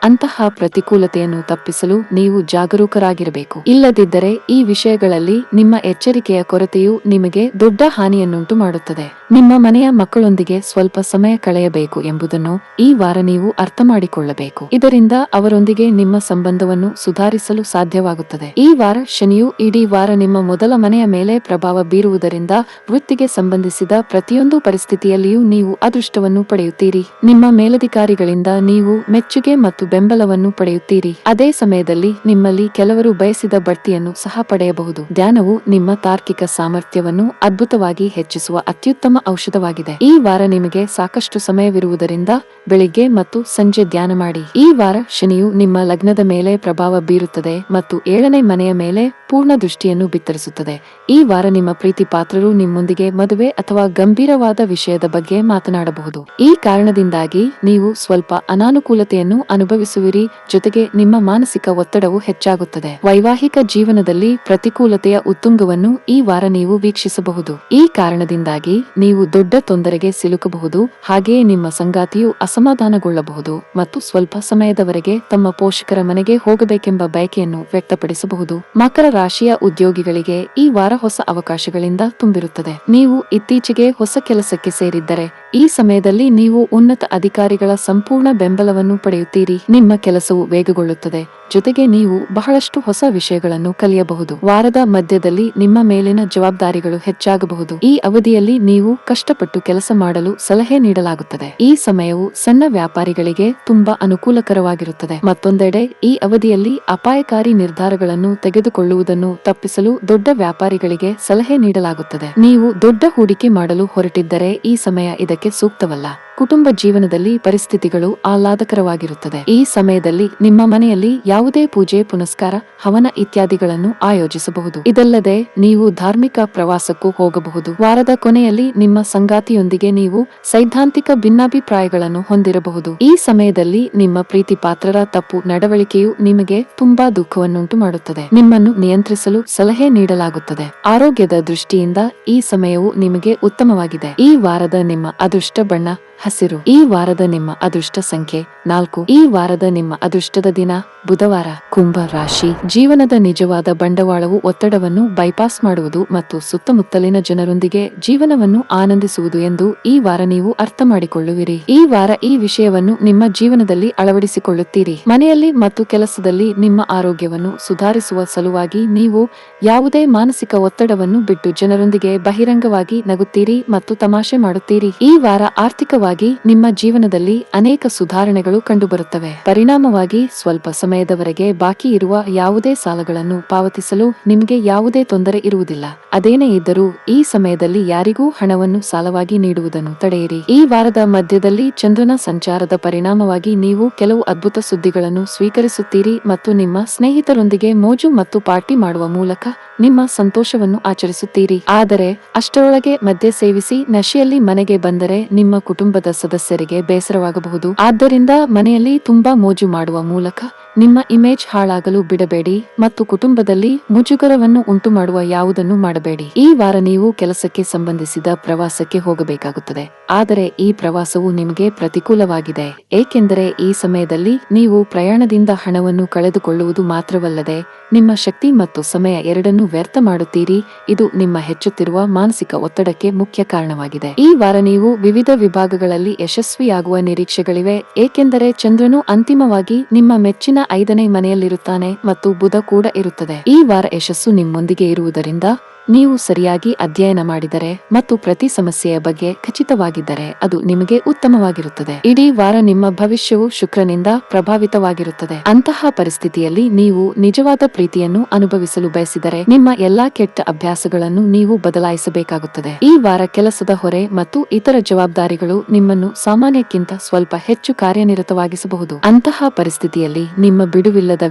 ಅಂತಹ ಪ್ರತಿಕೂಲತೆಯನ್ನು ತಪ್ಪಿಸಲು ನೀವು ಜಾಗರೂಕರಾಗಿರಬೇಕು. ಇಲ್ಲದಿದ್ದರೆ ಈ ವಿಷಯಗಳಲ್ಲಿ ನಿಮ್ಮ ಎಚ್ಚರಿಕೆಯ ಕೊರತೆಯು ನಿಮಗೆ ದೊಡ್ಡ ಹಾನಿಯನ್ನುಂಟು ಮಾಡುತ್ತದೆ. ನಿಮ್ಮ ಮನೆಯ ಮಕ್ಕಳೊಂದಿಗೆ ಸ್ವಲ್ಪ ಸಮಯ ಕಳೆಯಬೇಕು ಎಂಬುದನ್ನು ಈ ವಾರ ನೀವು ಅರ್ಥ ಮಾಡಿಕೊಳ್ಳಬೇಕು. ಇದರಿಂದ ಅವರೊಂದಿಗೆ ನಿಮ್ಮ ಸಂಬಂಧವನ್ನು ಸುಧಾರಿಸಲು ಸಾಧ್ಯವಾಗುತ್ತದೆ. ಈ ವಾರ ಶನಿಯು ಇಡೀ ವಾರ ನಿಮ್ಮ ಮೊದಲ ಮನೆಯ ಮೇಲೆ ಪ್ರಭಾವ ಬೀರುವುದರಿಂದ ವೃತ್ತಿಗೆ ಸಂಬಂಧಿಸಿದ ಪ್ರತಿಯೊಂದು ಪರಿಸ್ಥಿತಿಯಲ್ಲಿಯೂ ನೀವು ಅದೃಷ್ಟವನ್ನು ಪಡೆಯುತ್ತೀರಿ. ನಿಮ್ಮ ಮೇಲಧಿಕಾರಿಗಳಿಂದ ನೀವು ಮೆಚ್ಚುಗೆ ಮತ್ತು ಬೆಂಬಲವನ್ನು ಪಡೆಯುತ್ತೀರಿ. ಅದೇ ಸಮಯದಲ್ಲಿ ನಿಮ್ಮಲ್ಲಿ ಕೆಲವರು ಬಯಸಿದ ಬಡ್ತಿಯನ್ನು ಸಹ ಪಡೆಯಬಹುದು. ಧ್ಯಾನವು ನಿಮ್ಮ ತಾರ್ಕಿಕ ಸಾಮರ್ಥ್ಯವನ್ನು ಅದ್ಭುತವಾಗಿ ಹೆಚ್ಚಿಸುವ ಅತ್ಯುತ್ತಮ ಔಷಧವಾಗಿದೆ. ಈ ವಾರ ನಿಮಗೆ ಸಾಕಷ್ಟು ಸಮಯವಿರುವುದರಿಂದ ಬೆಳಿಗ್ಗೆ ಮತ್ತು ಸಂಜೆ ಧ್ಯಾನ ಮಾಡಿ. ಈ ವಾರ ಶನಿಯು ನಿಮ್ಮ ಲಗ್ನದ ಮೇಲೆ ಪ್ರಭಾವ ಬೀರುತ್ತದೆ ಮತ್ತು 7ನೇ ಮನೆಯ ಮೇಲೆ ಪೂರ್ಣ ದೃಷ್ಟಿಯನ್ನು ಬಿತ್ತರಿಸುತ್ತದೆ. ಈ ವಾರ ನಿಮ್ಮ ಪ್ರೀತಿ ಪಾತ್ರರು ನಿಮ್ಮೊಂದಿಗೆ ಮದುವೆ ಅಥವಾ ಗಂಭೀರವಾದ ವಿಷಯದ ಬಗ್ಗೆ ಮಾತನಾಡಬಹುದು. ಈ ಕಾರಣದಿಂದಾಗಿ ನೀವು ಸ್ವಲ್ಪ ಅನಾನುಕೂಲತೆಯನ್ನು ಅನುಭವಿಸುವಿರಿ, ಜೊತೆಗೆ ನಿಮ್ಮ ಮಾನಸಿಕ ಒತ್ತಡವು ಹೆಚ್ಚಾಗುತ್ತದೆ. ವೈವಾಹಿಕ ಜೀವನದಲ್ಲಿ ಪ್ರತಿಕೂಲತೆಯ ಉತ್ತುಂಗವನ್ನು ಈ ವಾರ ನೀವು ವೀಕ್ಷಿಸಬಹುದು. ಈ ಕಾರಣದಿಂದಾಗಿ ನೀವು ದೊಡ್ಡ ತೊಂದರೆಗೆ ಸಿಲುಕಬಹುದು. ಹಾಗೆಯೇ ನಿಮ್ಮ ಸಂಗಾತಿಯು ಅಸಮಾಧಾನಗೊಳ್ಳಬಹುದು ಮತ್ತು ಸ್ವಲ್ಪ ಸಮಯದವರೆಗೆ ತಮ್ಮ ಪೋಷಕರ ಮನೆಗೆ ಹೋಗಬೇಕೆಂಬ ಬಯಕೆಯನ್ನು ವ್ಯಕ್ತಪಡಿಸಬಹುದು. ಮಕರ ರಾಶಿಯ ಉದ್ಯೋಗಿಗಳಿಗೆ ಈ ವಾರ ಹೊಸ ಅವಕಾಶಗಳಿಂದ ತುಂಬಿರುತ್ತದೆ. ನೀವು ಇತ್ತೀಚೆಗೆ ಹೊಸ ಕೆಲಸಕ್ಕೆ ಸೇರಿದ್ದರೆ ಈ ಸಮಯದಲ್ಲಿ ನೀವು ಉನ್ನತ ಅಧಿಕಾರಿಗಳ ಸಂಪೂರ್ಣ ಬೆಂಬಲವನ್ನು ಪಡೆಯುತ್ತೀರಿ. ನಿಮ್ಮ ಕೆಲಸವು ವೇಗಗೊಳ್ಳುತ್ತದೆ, ಜೊತೆಗೆ ನೀವು ಬಹಳಷ್ಟು ಹೊಸ ವಿಷಯಗಳನ್ನು ಕಲಿಯಬಹುದು. ವಾರದ ಮಧ್ಯದಲ್ಲಿ ನಿಮ್ಮ ಮೇಲಿನ ಜವಾಬ್ದಾರಿಗಳು ಹೆಚ್ಚಾಗಬಹುದು. ಈ ಅವಧಿಯಲ್ಲಿ ನೀವು ಕಷ್ಟಪಟ್ಟು ಕೆಲಸ ಮಾಡಲು ಸಲಹೆ ನೀಡಲಾಗುತ್ತದೆ. ಈ ಸಮಯವು ಸಣ್ಣ ವ್ಯಾಪಾರಿಗಳಿಗೆ ತುಂಬಾ ಅನುಕೂಲಕರವಾಗಿರುತ್ತದೆ. ಮತ್ತೊಂದೆಡೆ ಈ ಅವಧಿಯಲ್ಲಿ ಅಪಾಯಕಾರಿ ನಿರ್ಧಾರಗಳನ್ನು ತೆಗೆದುಕೊಳ್ಳುವುದನ್ನು ತಪ್ಪಿಸಲು ದೊಡ್ಡ ವ್ಯಾಪಾರಿಗಳಿಗೆ ಸಲಹೆ ನೀಡಲಾಗುತ್ತದೆ. ನೀವು ದೊಡ್ಡ ಹೂಡಿಕೆ ಮಾಡಲು ಹೊರಟಿದ್ದರೆ ಈ ಸಮಯ ಇದಕ್ಕೆ ಸೂಕ್ತವಲ್ಲ. ಕುಟುಂಬ ಜೀವನದಲ್ಲಿ ಪರಿಸ್ಥಿತಿಗಳು ಆಹ್ಲಾದಕರವಾಗಿರುತ್ತದೆ. ಈ ಸಮಯದಲ್ಲಿ ನಿಮ್ಮ ಮನೆಯಲ್ಲಿ ಯಾವುದೇ ಪೂಜೆ, ಪುನಸ್ಕಾರ, ಹವನ ಇತ್ಯಾದಿಗಳನ್ನು ಆಯೋಜಿಸಬಹುದು. ಇದಲ್ಲದೆ ನೀವು ಧಾರ್ಮಿಕ ಪ್ರವಾಸಕ್ಕೂ ಹೋಗಬಹುದು. ವಾರದ ಕೊನೆಯಲ್ಲಿ ನಿಮ್ಮ ಸಂಗಾತಿಯೊಂದಿಗೆ ನೀವು ಸೈದ್ಧಾಂತಿಕ ಭಿನ್ನಾಭಿಪ್ರಾಯಗಳನ್ನು ಹೊಂದಿರಬಹುದು. ಈ ಸಮಯದಲ್ಲಿ ನಿಮ್ಮ ಪ್ರೀತಿ ಪಾತ್ರರ ತಪ್ಪು ನಡವಳಿಕೆಯು ನಿಮಗೆ ತುಂಬಾ ದುಃಖವನ್ನುಂಟು ಮಾಡುತ್ತದೆ. ನಿಮ್ಮನ್ನು ನಿಯಂತ್ರಿಸಲು ಸಲಹೆ ನೀಡಲಾಗುತ್ತದೆ. ಆರೋಗ್ಯದ ದೃಷ್ಟಿಯಿಂದ ಈ ಸಮಯವು ನಿಮಗೆ ಉತ್ತಮವಾಗಿದೆ. ಈ ವಾರದ ನಿಮ್ಮ ಅದೃಷ್ಟ ಬಣ್ಣ ಹಸಿರು. ಈ ವಾರದ ನಿಮ್ಮ ಅದೃಷ್ಟ ಸಂಖ್ಯೆ 4. ಈ ವಾರದ ನಿಮ್ಮ ಅದೃಷ್ಟದ ದಿನ ಬುಧವಾರ. ಕುಂಭ ರಾಶಿ. ಜೀವನದ ನಿಜವಾದ ಬಂಡವಾಳವು ಒತ್ತಡವನ್ನು ಬೈಪಾಸ್ ಮಾಡುವುದು ಮತ್ತು ಸುತ್ತಮುತ್ತಲಿನ ಜನರೊಂದಿಗೆ ಜೀವನವನ್ನು ಆನಂದಿಸುವುದು ಎಂದು ಈ ವಾರ ನೀವು ಅರ್ಥ ಮಾಡಿಕೊಳ್ಳುವಿರಿ. ಈ ವಾರ ಈ ವಿಷಯವನ್ನು ನಿಮ್ಮ ಜೀವನದಲ್ಲಿ ಅಳವಡಿಸಿಕೊಳ್ಳುತ್ತೀರಿ. ಮನೆಯಲ್ಲಿ ಮತ್ತು ಕೆಲಸದಲ್ಲಿ ನಿಮ್ಮ ಆರೋಗ್ಯವನ್ನು ಸುಧಾರಿಸುವ ಸಲುವಾಗಿ ನೀವು ಯಾವುದೇ ಮಾನಸಿಕ ಒತ್ತಡವನ್ನು ಬಿಟ್ಟು ಜನರೊಂದಿಗೆ ಬಹಿರಂಗವಾಗಿ ನಗುತ್ತೀರಿ ಮತ್ತು ತಮಾಷೆ ಮಾಡುತ್ತೀರಿ. ಈ ವಾರ ಆರ್ಥಿಕವಾಗಿ ನಿಮ್ಮ ಜೀವನದಲ್ಲಿ ಅನೇಕ ಸುಧಾರಣೆಗಳು ಕಂಡುಬರುತ್ತವೆ. ಪರಿಣಾಮವಾಗಿ ಸ್ವಲ್ಪ ಸಮಯದವರೆಗೆ ಬಾಕಿ ಇರುವ ಯಾವುದೇ ಸಾಲಗಳನ್ನು ಪಾವತಿಸಲು ನಿಮಗೆ ಯಾವುದೇ ತೊಂದರೆ ಇರುವುದಿಲ್ಲ. ಅದೇನೇ ಇದ್ದರೂ ಈ ಸಮಯದಲ್ಲಿ ಯಾರಿಗೂ ಹಣವನ್ನು ಸಾಲವಾಗಿ ನೀಡುವುದನ್ನು ತಡೆಯಿರಿ. ಈ ವಾರದ ಮಧ್ಯದಲ್ಲಿ ಚಂದ್ರನ ಸಂಚಾರದ ಪರಿಣಾಮವಾಗಿ ನೀವು ಕೆಲವು ಅದ್ಭುತ ಸುದ್ದಿಗಳನ್ನು ಸ್ವೀಕರಿಸುತ್ತೀರಿ ಮತ್ತು ನಿಮ್ಮ ಸ್ನೇಹಿತರೊಂದಿಗೆ ಮೋಜು ಮತ್ತು ಪಾರ್ಟಿ ಮಾಡುವ ಮೂಲಕ ನಿಮ್ಮ ಸಂತೋಷವನ್ನು ಆಚರಿಸುತ್ತೀರಿ. ಆದರೆ ಅಷ್ಟರೊಳಗೆ ಮದ್ಯ ಸೇವಿಸಿ ನಶೆಯಲ್ಲಿ ಮನೆಗೆ ಬಂದರೆ ನಿಮ್ಮ ಕುಟುಂಬದ ಸದಸ್ಯರಿಗೆ ಬೇಸರವಾಗಬಹುದು. ಆದ್ದರಿಂದ ಮನೆಯಲ್ಲಿ ತುಂಬಾ ಮೋಜು ಮಾಡುವ ಮೂಲಕ ನಿಮ್ಮ ಇಮೇಜ್ ಹಾಳಾಗಲು ಬಿಡಬೇಡಿ ಮತ್ತು ಕುಟುಂಬದಲ್ಲಿ ಮುಜುಗರವನ್ನು ಉಂಟು ಮಾಡುವ ಯಾವುದನ್ನು ಮಾಡಬೇಡಿ. ಈ ವಾರ ನೀವು ಕೆಲಸಕ್ಕೆ ಸಂಬಂಧಿಸಿದ ಪ್ರವಾಸಕ್ಕೆ ಹೋಗಬೇಕಾಗುತ್ತದೆ. ಆದರೆ ಈ ಪ್ರವಾಸವು ನಿಮಗೆ ಪ್ರತಿಕೂಲವಾಗಿದೆ, ಏಕೆಂದರೆ ಈ ಸಮಯದಲ್ಲಿ ನೀವು ಪ್ರಯಾಣದಿಂದ ಹಣವನ್ನು ಕಳೆದುಕೊಳ್ಳುವುದು ಮಾತ್ರವಲ್ಲದೆ ನಿಮ್ಮ ಶಕ್ತಿ ಮತ್ತು ಸಮಯ ಎರಡನ್ನೂ ವ್ಯರ್ಥ ಮಾಡುತ್ತೀರಿ. ಇದು ನಿಮ್ಮ ಹೆಚ್ಚುತ್ತಿರುವ ಮಾನಸಿಕ ಒತ್ತಡಕ್ಕೆ ಮುಖ್ಯ ಕಾರಣವಾಗಿದೆ. ಈ ವಾರ ನೀವು ವಿವಿಧ ವಿಭಾಗಗಳಲ್ಲಿ ಯಶಸ್ವಿಯಾಗುವ ನಿರೀಕ್ಷೆಗಳಿವೆ, ಏಕೆಂದರೆ ಚಂದ್ರನು ಅಂತಿಮವಾಗಿ ನಿಮ್ಮ ಮೆಚ್ಚಿನ 5ನೇ ಮನೆಯಲ್ಲಿರುತ್ತಾನೆ ಮತ್ತು ಬುಧ ಕೂಡ ಇರುತ್ತದೆ. ಈ ವಾರ ಯಶಸ್ಸು ನಿಮ್ಮೊಂದಿಗೆ ಇರುವುದರಿಂದ ನೀವು ಸರಿಯಾಗಿ ಅಧ್ಯಯನ ಮಾಡಿದರೆ ಮತ್ತು ಪ್ರತಿ ಸಮಸ್ಯೆಯ ಬಗ್ಗೆ ಖಚಿತವಾಗಿದ್ದರೆ ಅದು ನಿಮಗೆ ಉತ್ತಮವಾಗಿರುತ್ತದೆ. ಇಡೀ ವಾರ ನಿಮ್ಮ ಭವಿಷ್ಯವು ಶುಕ್ರನಿಂದ ಪ್ರಭಾವಿತವಾಗಿರುತ್ತದೆ. ಅಂತಹ ಪರಿಸ್ಥಿತಿಯಲ್ಲಿ ನೀವು ನಿಜವಾದ ಪ್ರೀತಿಯನ್ನು ಅನುಭವಿಸಲು ಬಯಸಿದರೆ ನಿಮ್ಮ ಎಲ್ಲಾ ಕೆಟ್ಟ ಅಭ್ಯಾಸಗಳನ್ನು ನೀವು ಬದಲಾಯಿಸಬೇಕಾಗುತ್ತದೆ. ಈ ವಾರ ಕೆಲಸದ ಹೊರೆ ಮತ್ತು ಇತರ ಜವಾಬ್ದಾರಿಗಳು ನಿಮ್ಮನ್ನು ಸಾಮಾನ್ಯಕ್ಕಿಂತ ಸ್ವಲ್ಪ ಹೆಚ್ಚು ಕಾರ್ಯನಿರತವಾಗಿಸಬಹುದು. ಅಂತಹ ಪರಿಸ್ಥಿತಿಯಲ್ಲಿ ನಿಮ್ಮ ಬಿಡುವಿಲ್ಲದ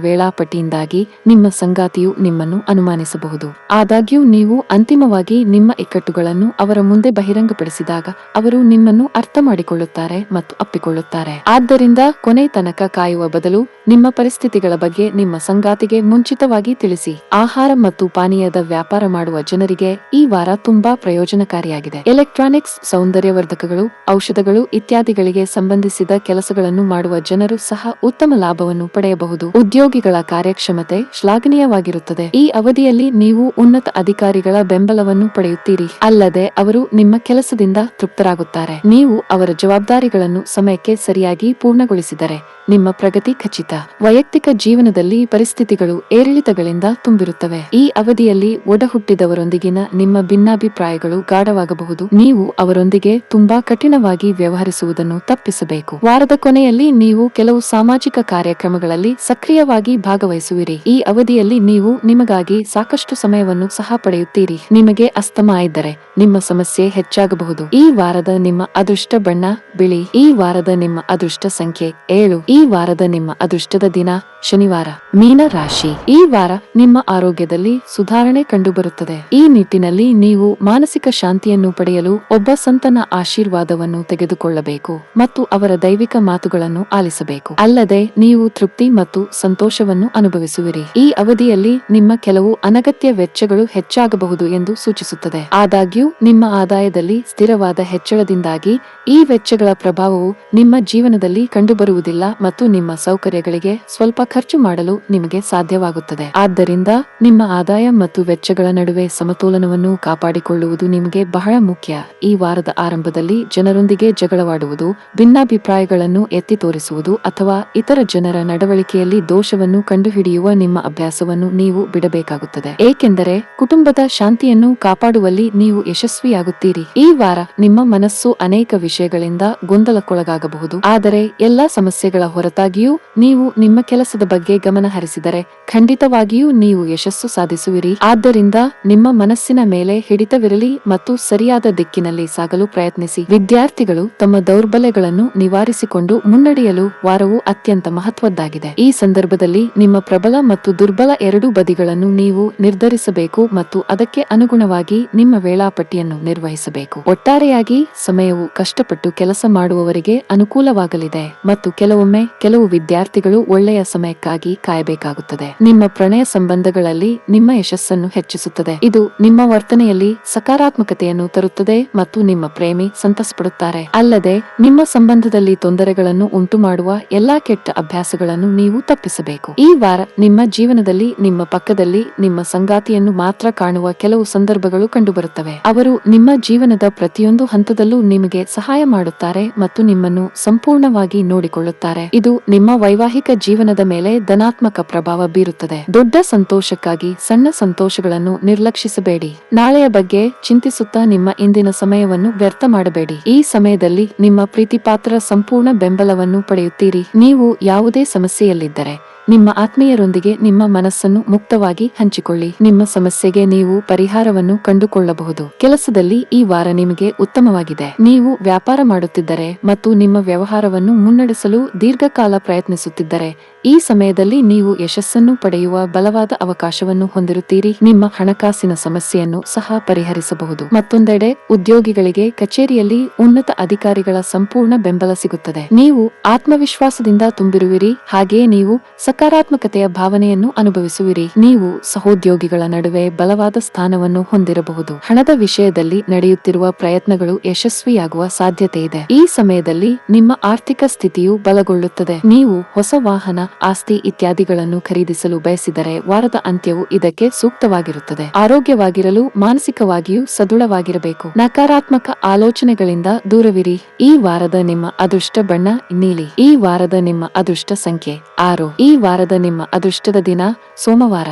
ವೇಳಾಪಟ್ಟಿಯಿಂದಾಗಿ ನಿಮ್ಮ ಸಂಗಾತಿಯು ನಿಮ್ಮನ್ನು ಅನುಮಾನಿಸಬಹುದು. ಆದಾಗ್ಯೂ ನೀವು ನೀವು ಅಂತಿಮವಾಗಿ ನಿಮ್ಮ ಇಕ್ಕಟ್ಟುಗಳನ್ನು ಅವರ ಮುಂದೆ ಬಹಿರಂಗಪಡಿಸಿದಾಗ ಅವರು ನಿಮ್ಮನ್ನು ಅರ್ಥ ಮಾಡಿಕೊಳ್ಳುತ್ತಾರೆ ಮತ್ತು ಅಪ್ಪಿಕೊಳ್ಳುತ್ತಾರೆ. ಆದ್ದರಿಂದ ಕೊನೆ ತನಕ ಕಾಯುವ ಬದಲು ನಿಮ್ಮ ಪರಿಸ್ಥಿತಿಗಳ ಬಗ್ಗೆ ನಿಮ್ಮ ಸಂಗಾತಿಗೆ ಮುಂಚಿತವಾಗಿ ತಿಳಿಸಿ. ಆಹಾರ ಮತ್ತು ಪಾನೀಯದ ವ್ಯಾಪಾರ ಮಾಡುವ ಜನರಿಗೆ ಈ ವಾರ ತುಂಬಾ ಪ್ರಯೋಜನಕಾರಿಯಾಗಿದೆ. ಎಲೆಕ್ಟ್ರಾನಿಕ್ಸ್, ಸೌಂದರ್ಯವರ್ಧಕಗಳು, ಔಷಧಗಳು ಇತ್ಯಾದಿಗಳಿಗೆ ಸಂಬಂಧಿಸಿದ ಕೆಲಸಗಳನ್ನು ಮಾಡುವ ಜನರು ಸಹ ಉತ್ತಮ ಲಾಭವನ್ನು ಪಡೆಯಬಹುದು. ಉದ್ಯೋಗಿಗಳ ಕಾರ್ಯಕ್ಷಮತೆ ಶ್ಲಾಘನೀಯವಾಗಿರುತ್ತದೆ. ಈ ಅವಧಿಯಲ್ಲಿ ನೀವು ಉನ್ನತ ಅಧಿಕಾರಿಗಳ ಬೆಂಬಲವನ್ನು ಪಡೆಯುತ್ತೀರಿ, ಅಲ್ಲದೆ ಅವರು ನಿಮ್ಮ ಕೆಲಸದಿಂದ ತೃಪ್ತರಾಗುತ್ತಾರೆ. ನೀವು ಅವರ ಜವಾಬ್ದಾರಿಗಳನ್ನು ಸಮಯಕ್ಕೆ ಸರಿಯಾಗಿ ಪೂರ್ಣಗೊಳಿಸಿದರೆ ನಿಮ್ಮ ಪ್ರಗತಿ ಖಚಿತ. ವೈಯಕ್ತಿಕ ಜೀವನದಲ್ಲಿ ಪರಿಸ್ಥಿತಿಗಳು ಏರಿಳಿತಗಳಿಂದ ತುಂಬಿರುತ್ತವೆ. ಈ ಅವಧಿಯಲ್ಲಿ ಒಡಹುಟ್ಟಿದವರೊಂದಿಗಿನ ನಿಮ್ಮ ಭಿನ್ನಾಭಿಪ್ರಾಯಗಳು ಗಾಢವಾಗಬಹುದು. ನೀವು ಅವರೊಂದಿಗೆ ತುಂಬಾ ಕಠಿಣವಾಗಿ ವ್ಯವಹರಿಸುವುದನ್ನು ತಪ್ಪಿಸಬೇಕು. ವಾರದ ಕೊನೆಯಲ್ಲಿ ನೀವು ಕೆಲವು ಸಾಮಾಜಿಕ ಕಾರ್ಯಕ್ರಮಗಳಲ್ಲಿ ಸಕ್ರಿಯವಾಗಿ ಭಾಗವಹಿಸುವಿರಿ. ಈ ಅವಧಿಯಲ್ಲಿ ನೀವು ನಿಮಗಾಗಿ ಸಾಕಷ್ಟು ಸಮಯವನ್ನು ಸಹ ಪಡೆಯುತ್ತೀರಿ. ನಿಮಗೆ ಅಸ್ತಮಾ ಇದ್ದರೆ ನಿಮ್ಮ ಸಮಸ್ಯೆ ಹೆಚ್ಚಾಗಬಹುದು. ಈ ವಾರದ ನಿಮ್ಮ ಅದೃಷ್ಟ ಬಣ್ಣ ಬಿಳಿ. ಈ ವಾರದ ನಿಮ್ಮ ಅದೃಷ್ಟ ಸಂಖ್ಯೆ 7. ಈ ವಾರದ ನಿಮ್ಮ ಅದೃಷ್ಟದ ದಿನ ಶನಿವಾರ. ಮೀನ ರಾಶಿ. ಈ ವಾರ ನಿಮ್ಮ ಆರೋಗ್ಯದಲ್ಲಿ ಸುಧಾರಣೆ ಕಂಡುಬರುತ್ತದೆ. ಈ ನಿಟ್ಟಿನಲ್ಲಿ ನೀವು ಮಾನಸಿಕ ಶಾಂತಿಯನ್ನು ಪಡೆಯಲು ಒಬ್ಬ ಸಂತನ ಆಶೀರ್ವಾದವನ್ನು ತೆಗೆದುಕೊಳ್ಳಬೇಕು ಮತ್ತು ಅವರ ದೈವಿಕ ಮಾತುಗಳನ್ನು ಆಲಿಸಬೇಕು. ಅಲ್ಲದೆ ನೀವು ತೃಪ್ತಿ ಮತ್ತು ಸಂತೋಷವನ್ನು ಅನುಭವಿಸುವಿರಿ. ಈ ಅವಧಿಯಲ್ಲಿ ನಿಮ್ಮ ಕೆಲವು ಅನಗತ್ಯ ವೆಚ್ಚಗಳು ಹೆಚ್ಚಾಗಬಹುದು ಎಂದು ಸೂಚಿಸುತ್ತದೆ. ಆದಾಗ್ಯೂ ನಿಮ್ಮ ಆದಾಯದಲ್ಲಿ ಸ್ಥಿರವಾದ ಹೆಚ್ಚಳದಿಂದಾಗಿ ಈ ವೆಚ್ಚಗಳ ಪ್ರಭಾವವು ನಿಮ್ಮ ಜೀವನದಲ್ಲಿ ಕಂಡುಬರುವುದಿಲ್ಲ ಮತ್ತು ನಿಮ್ಮ ಸೌಕರ್ಯಗಳಿಗೆ ಸ್ವಲ್ಪ ಖರ್ಚು ಮಾಡಲು ನಿಮಗೆ ಸಾಧ್ಯವಾಗುತ್ತದೆ. ಆದ್ದರಿಂದ ನಿಮ್ಮ ಆದಾಯ ಮತ್ತು ವೆಚ್ಚಗಳ ನಡುವೆ ಸಮತೋಲನವನ್ನು ಕಾಪಾಡಿಕೊಳ್ಳುವುದು ನಿಮಗೆ ಬಹಳ ಮುಖ್ಯ. ಈ ವಾರದ ಆರಂಭದಲ್ಲಿ ಜನರೊಂದಿಗೆ ಜಗಳವಾಡುವುದು, ಭಿನ್ನಾಭಿಪ್ರಾಯಗಳನ್ನು ಎತ್ತಿ ತೋರಿಸುವುದು ಅಥವಾ ಇತರ ಜನರ ನಡವಳಿಕೆಯಲ್ಲಿ ದೋಷವನ್ನು ಕಂಡುಹಿಡಿಯುವ ನಿಮ್ಮ ಅಭ್ಯಾಸವನ್ನು ನೀವು ಬಿಡಬೇಕಾಗುತ್ತದೆ, ಏಕೆಂದರೆ ಕುಟುಂಬದ ಶಾಂತಿಯನ್ನು ಕಾಪಾಡುವಲ್ಲಿ ನೀವು ಯಶಸ್ವಿಯಾಗುತ್ತೀರಿ. ಈ ವಾರ ನಿಮ್ಮ ಮನಸ್ಸು ಅನೇಕ ವಿಷಯಗಳಿಂದ ಗೊಂದಲಕ್ಕೊಳಗಾಗಬಹುದು, ಆದರೆ ಎಲ್ಲಾ ಸಮಸ್ಯೆಗಳ ಹೊರತಾಗಿಯೂ ನೀವು ನಿಮ್ಮ ಕೆಲಸದ ಬಗ್ಗೆ ಗಮನ ಹರಿಸಿದರೆ ಖಂಡಿತವಾಗಿಯೂ ನೀವು ಯಶಸ್ಸು ಸಾಧಿಸುವಿರಿ. ಆದ್ದರಿಂದ ನಿಮ್ಮ ಮನಸ್ಸಿನ ಮೇಲೆ ಹಿಡಿತವಿರಲಿ ಮತ್ತು ಸರಿಯಾದ ದಿಕ್ಕಿನಲ್ಲಿ ಸಾಗಲು ಪ್ರಯತ್ನಿಸಿ. ವಿದ್ಯಾರ್ಥಿಗಳು ತಮ್ಮ ದೌರ್ಬಲ್ಯಗಳನ್ನು ನಿವಾರಿಸಿಕೊಂಡು ಮುನ್ನಡೆಯಲು ವಾರವು ಅತ್ಯಂತ ಮಹತ್ವದ್ದಾಗಿದೆ. ಈ ಸಂದರ್ಭದಲ್ಲಿ ನಿಮ್ಮ ಪ್ರಬಲ ಮತ್ತು ದುರ್ಬಲ ಎರಡೂ ಬದಿಗಳನ್ನು ನೀವು ನಿರ್ಧರಿಸಬೇಕು ಮತ್ತು ಅದಕ್ಕೆ ಅನುಗುಣವಾಗಿ ನಿಮ್ಮ ವೇಳಾಪಟ್ಟಿಯನ್ನು ನಿರ್ವಹಿಸಬೇಕು. ಒಟ್ಟಾರೆಯಾಗಿ ಸಮಯವು ಕಷ್ಟಪಟ್ಟು ಕೆಲಸ ಮಾಡುವವರಿಗೆ ಅನುಕೂಲವಾಗಲಿದೆ ಮತ್ತು ಕೆಲವೊಮ್ಮೆ ಕೆಲವು ವಿದ್ಯಾರ್ಥಿಗಳು ಒಳ್ಳೆಯ ಸಮಯಕ್ಕಾಗಿ ಕಾಯಬೇಕಾಗುತ್ತದೆ. ನಿಮ್ಮ ಪ್ರಣಯ ಸಂಬಂಧಗಳಲ್ಲಿ ನಿಮ್ಮ ಯಶಸ್ಸನ್ನು ಹೆಚ್ಚಿಸುತ್ತದೆ. ಇದು ನಿಮ್ಮ ವರ್ತನೆಯಲ್ಲಿ ಸಕಾರಾತ್ಮಕತೆಯನ್ನು ತರುತ್ತದೆ ಮತ್ತು ನಿಮ್ಮ ಪ್ರೇಮಿ ಸಂತಸಪಡುತ್ತಾರೆ. ಅಲ್ಲದೆ ನಿಮ್ಮ ಸಂಬಂಧದಲ್ಲಿ ತೊಂದರೆಗಳನ್ನು ಉಂಟುಮಾಡುವ ಎಲ್ಲಾ ಕೆಟ್ಟ ಅಭ್ಯಾಸಗಳನ್ನು ನೀವು ತಪ್ಪಿಸಬೇಕು. ಈ ವಾರ ನಿಮ್ಮ ಜೀವನದಲ್ಲಿ ನಿಮ್ಮ ಪಕ್ಕದಲ್ಲಿ ನಿಮ್ಮ ಸಂಗಾತಿಯನ್ನು ಮಾತ್ರ ಕಾಣುವ ಕೆಲವು ಸಂದರ್ಭಗಳು ಕಂಡುಬರುತ್ತವೆ. ಅವರು ನಿಮ್ಮ ಜೀವನದ ಪ್ರತಿಯೊಂದು ಹಂತದಲ್ಲೂ ನಿಮಗೆ ಸಹಾಯ ಮಾಡುತ್ತಾರೆ ಮತ್ತು ನಿಮ್ಮನ್ನು ಸಂಪೂರ್ಣವಾಗಿ ನೋಡಿಕೊಳ್ಳುತ್ತಾರೆ. ಇದು ನಿಮ್ಮ ವೈವಾಹಿಕ ಜೀವನದ ಮೇಲೆ ಧನಾತ್ಮಕ ಪ್ರಭಾವ ಬೀರುತ್ತದೆ. ದೊಡ್ಡ ಸಂತೋಷಕ್ಕಾಗಿ ಸಣ್ಣ ಸಂತೋಷಗಳನ್ನು ನಿರ್ಲಕ್ಷಿಸಬೇಡಿ. ನಾಳೆಯ ಬಗ್ಗೆ ಚಿಂತಿಸುತ್ತಾ ನಿಮ್ಮ ಇಂದಿನ ಸಮಯವನ್ನು ವ್ಯರ್ಥ ಮಾಡಬೇಡಿ. ಈ ಸಮಯದಲ್ಲಿ ನಿಮ್ಮ ಪ್ರೀತಿಪಾತ್ರರ ಸಂಪೂರ್ಣ ಬೆಂಬಲವನ್ನು ಪಡೆಯುತ್ತೀರಿ. ನೀವು ಯಾವುದೇ ಸಮಸ್ಯೆಯಲ್ಲಿದ್ದರೆ ನಿಮ್ಮ ಆತ್ಮೀಯರೊಂದಿಗೆ ನಿಮ್ಮ ಮನಸ್ಸನ್ನು ಮುಕ್ತವಾಗಿ ಹಂಚಿಕೊಳ್ಳಿ. ನಿಮ್ಮ ಸಮಸ್ಯೆಗೆ ನೀವು ಪರಿಹಾರವನ್ನು ಕಂಡುಕೊಳ್ಳಬಹುದು. ಕೆಲಸದಲ್ಲಿ ಈ ವಾರ ನಿಮಗೆ ಉತ್ತಮವಾಗಿದೆ. ನೀವು ವ್ಯಾಪಾರ ಮಾಡುತ್ತಿದ್ದರೆ ಮತ್ತು ನಿಮ್ಮ ವ್ಯವಹಾರವನ್ನು ಮುನ್ನಡೆಸಲು ದೀರ್ಘಕಾಲ ಪ್ರಯತ್ನಿಸುತ್ತಿದ್ದರೆ ಈ ಸಮಯದಲ್ಲಿ ನೀವು ಯಶಸ್ಸನ್ನು ಪಡೆಯುವ ಬಲವಾದ ಅವಕಾಶವನ್ನು ಹೊಂದಿರುತ್ತೀರಿ. ನಿಮ್ಮ ಹಣಕಾಸಿನ ಸಮಸ್ಯೆಯನ್ನು ಸಹ ಪರಿಹರಿಸಬಹುದು. ಮತ್ತೊಂದೆಡೆ ಉದ್ಯೋಗಿಗಳಿಗೆ ಕಚೇರಿಯಲ್ಲಿ ಉನ್ನತ ಅಧಿಕಾರಿಗಳ ಸಂಪೂರ್ಣ ಬೆಂಬಲ ಸಿಗುತ್ತದೆ. ನೀವು ಆತ್ಮವಿಶ್ವಾಸದಿಂದ ತುಂಬಿರುವಿರಿ, ಹಾಗೆಯೇ ನೀವು ಸಕಾರಾತ್ಮಕತೆಯ ಭಾವನೆಯನ್ನು ಅನುಭವಿಸುವಿರಿ. ನೀವು ಸಹೋದ್ಯೋಗಿಗಳ ನಡುವೆ ಬಲವಾದ ಸ್ಥಾನವನ್ನು ಹೊಂದಿರಬಹುದು. ಹಣದ ವಿಷಯದಲ್ಲಿ ನಡೆಯುತ್ತಿರುವ ಪ್ರಯತ್ನಗಳು ಯಶಸ್ವಿಯಾಗುವ ಸಾಧ್ಯತೆ ಇದೆ. ಈ ಸಮಯದಲ್ಲಿ ನಿಮ್ಮ ಆರ್ಥಿಕ ಸ್ಥಿತಿಯು ಬಲಗೊಳ್ಳುತ್ತದೆ. ನೀವು ಹೊಸ ವಾಹನ, ಆಸ್ತಿ ಇತ್ಯಾದಿಗಳನ್ನು ಖರೀದಿಸಲು ಬಯಸಿದರೆ ವಾರದ ಅಂತ್ಯವು ಇದಕ್ಕೆ ಸೂಕ್ತವಾಗಿರುತ್ತದೆ. ಆರೋಗ್ಯವಾಗಿರಲು ಮಾನಸಿಕವಾಗಿಯೂ ಸದೃಢವಾಗಿರಬೇಕು. ನಕಾರಾತ್ಮಕ ಆಲೋಚನೆಗಳಿಂದ ದೂರವಿರಿ. ಈ ವಾರದ ನಿಮ್ಮ ಅದೃಷ್ಟ ಬಣ್ಣ ನೀಲಿ. ಈ ವಾರದ ನಿಮ್ಮ ಅದೃಷ್ಟ ಸಂಖ್ಯೆ 6. ಈ ವಾರದ ನಿಮ್ಮ ಅದೃಷ್ಟದ ದಿನ ಸೋಮವಾರ.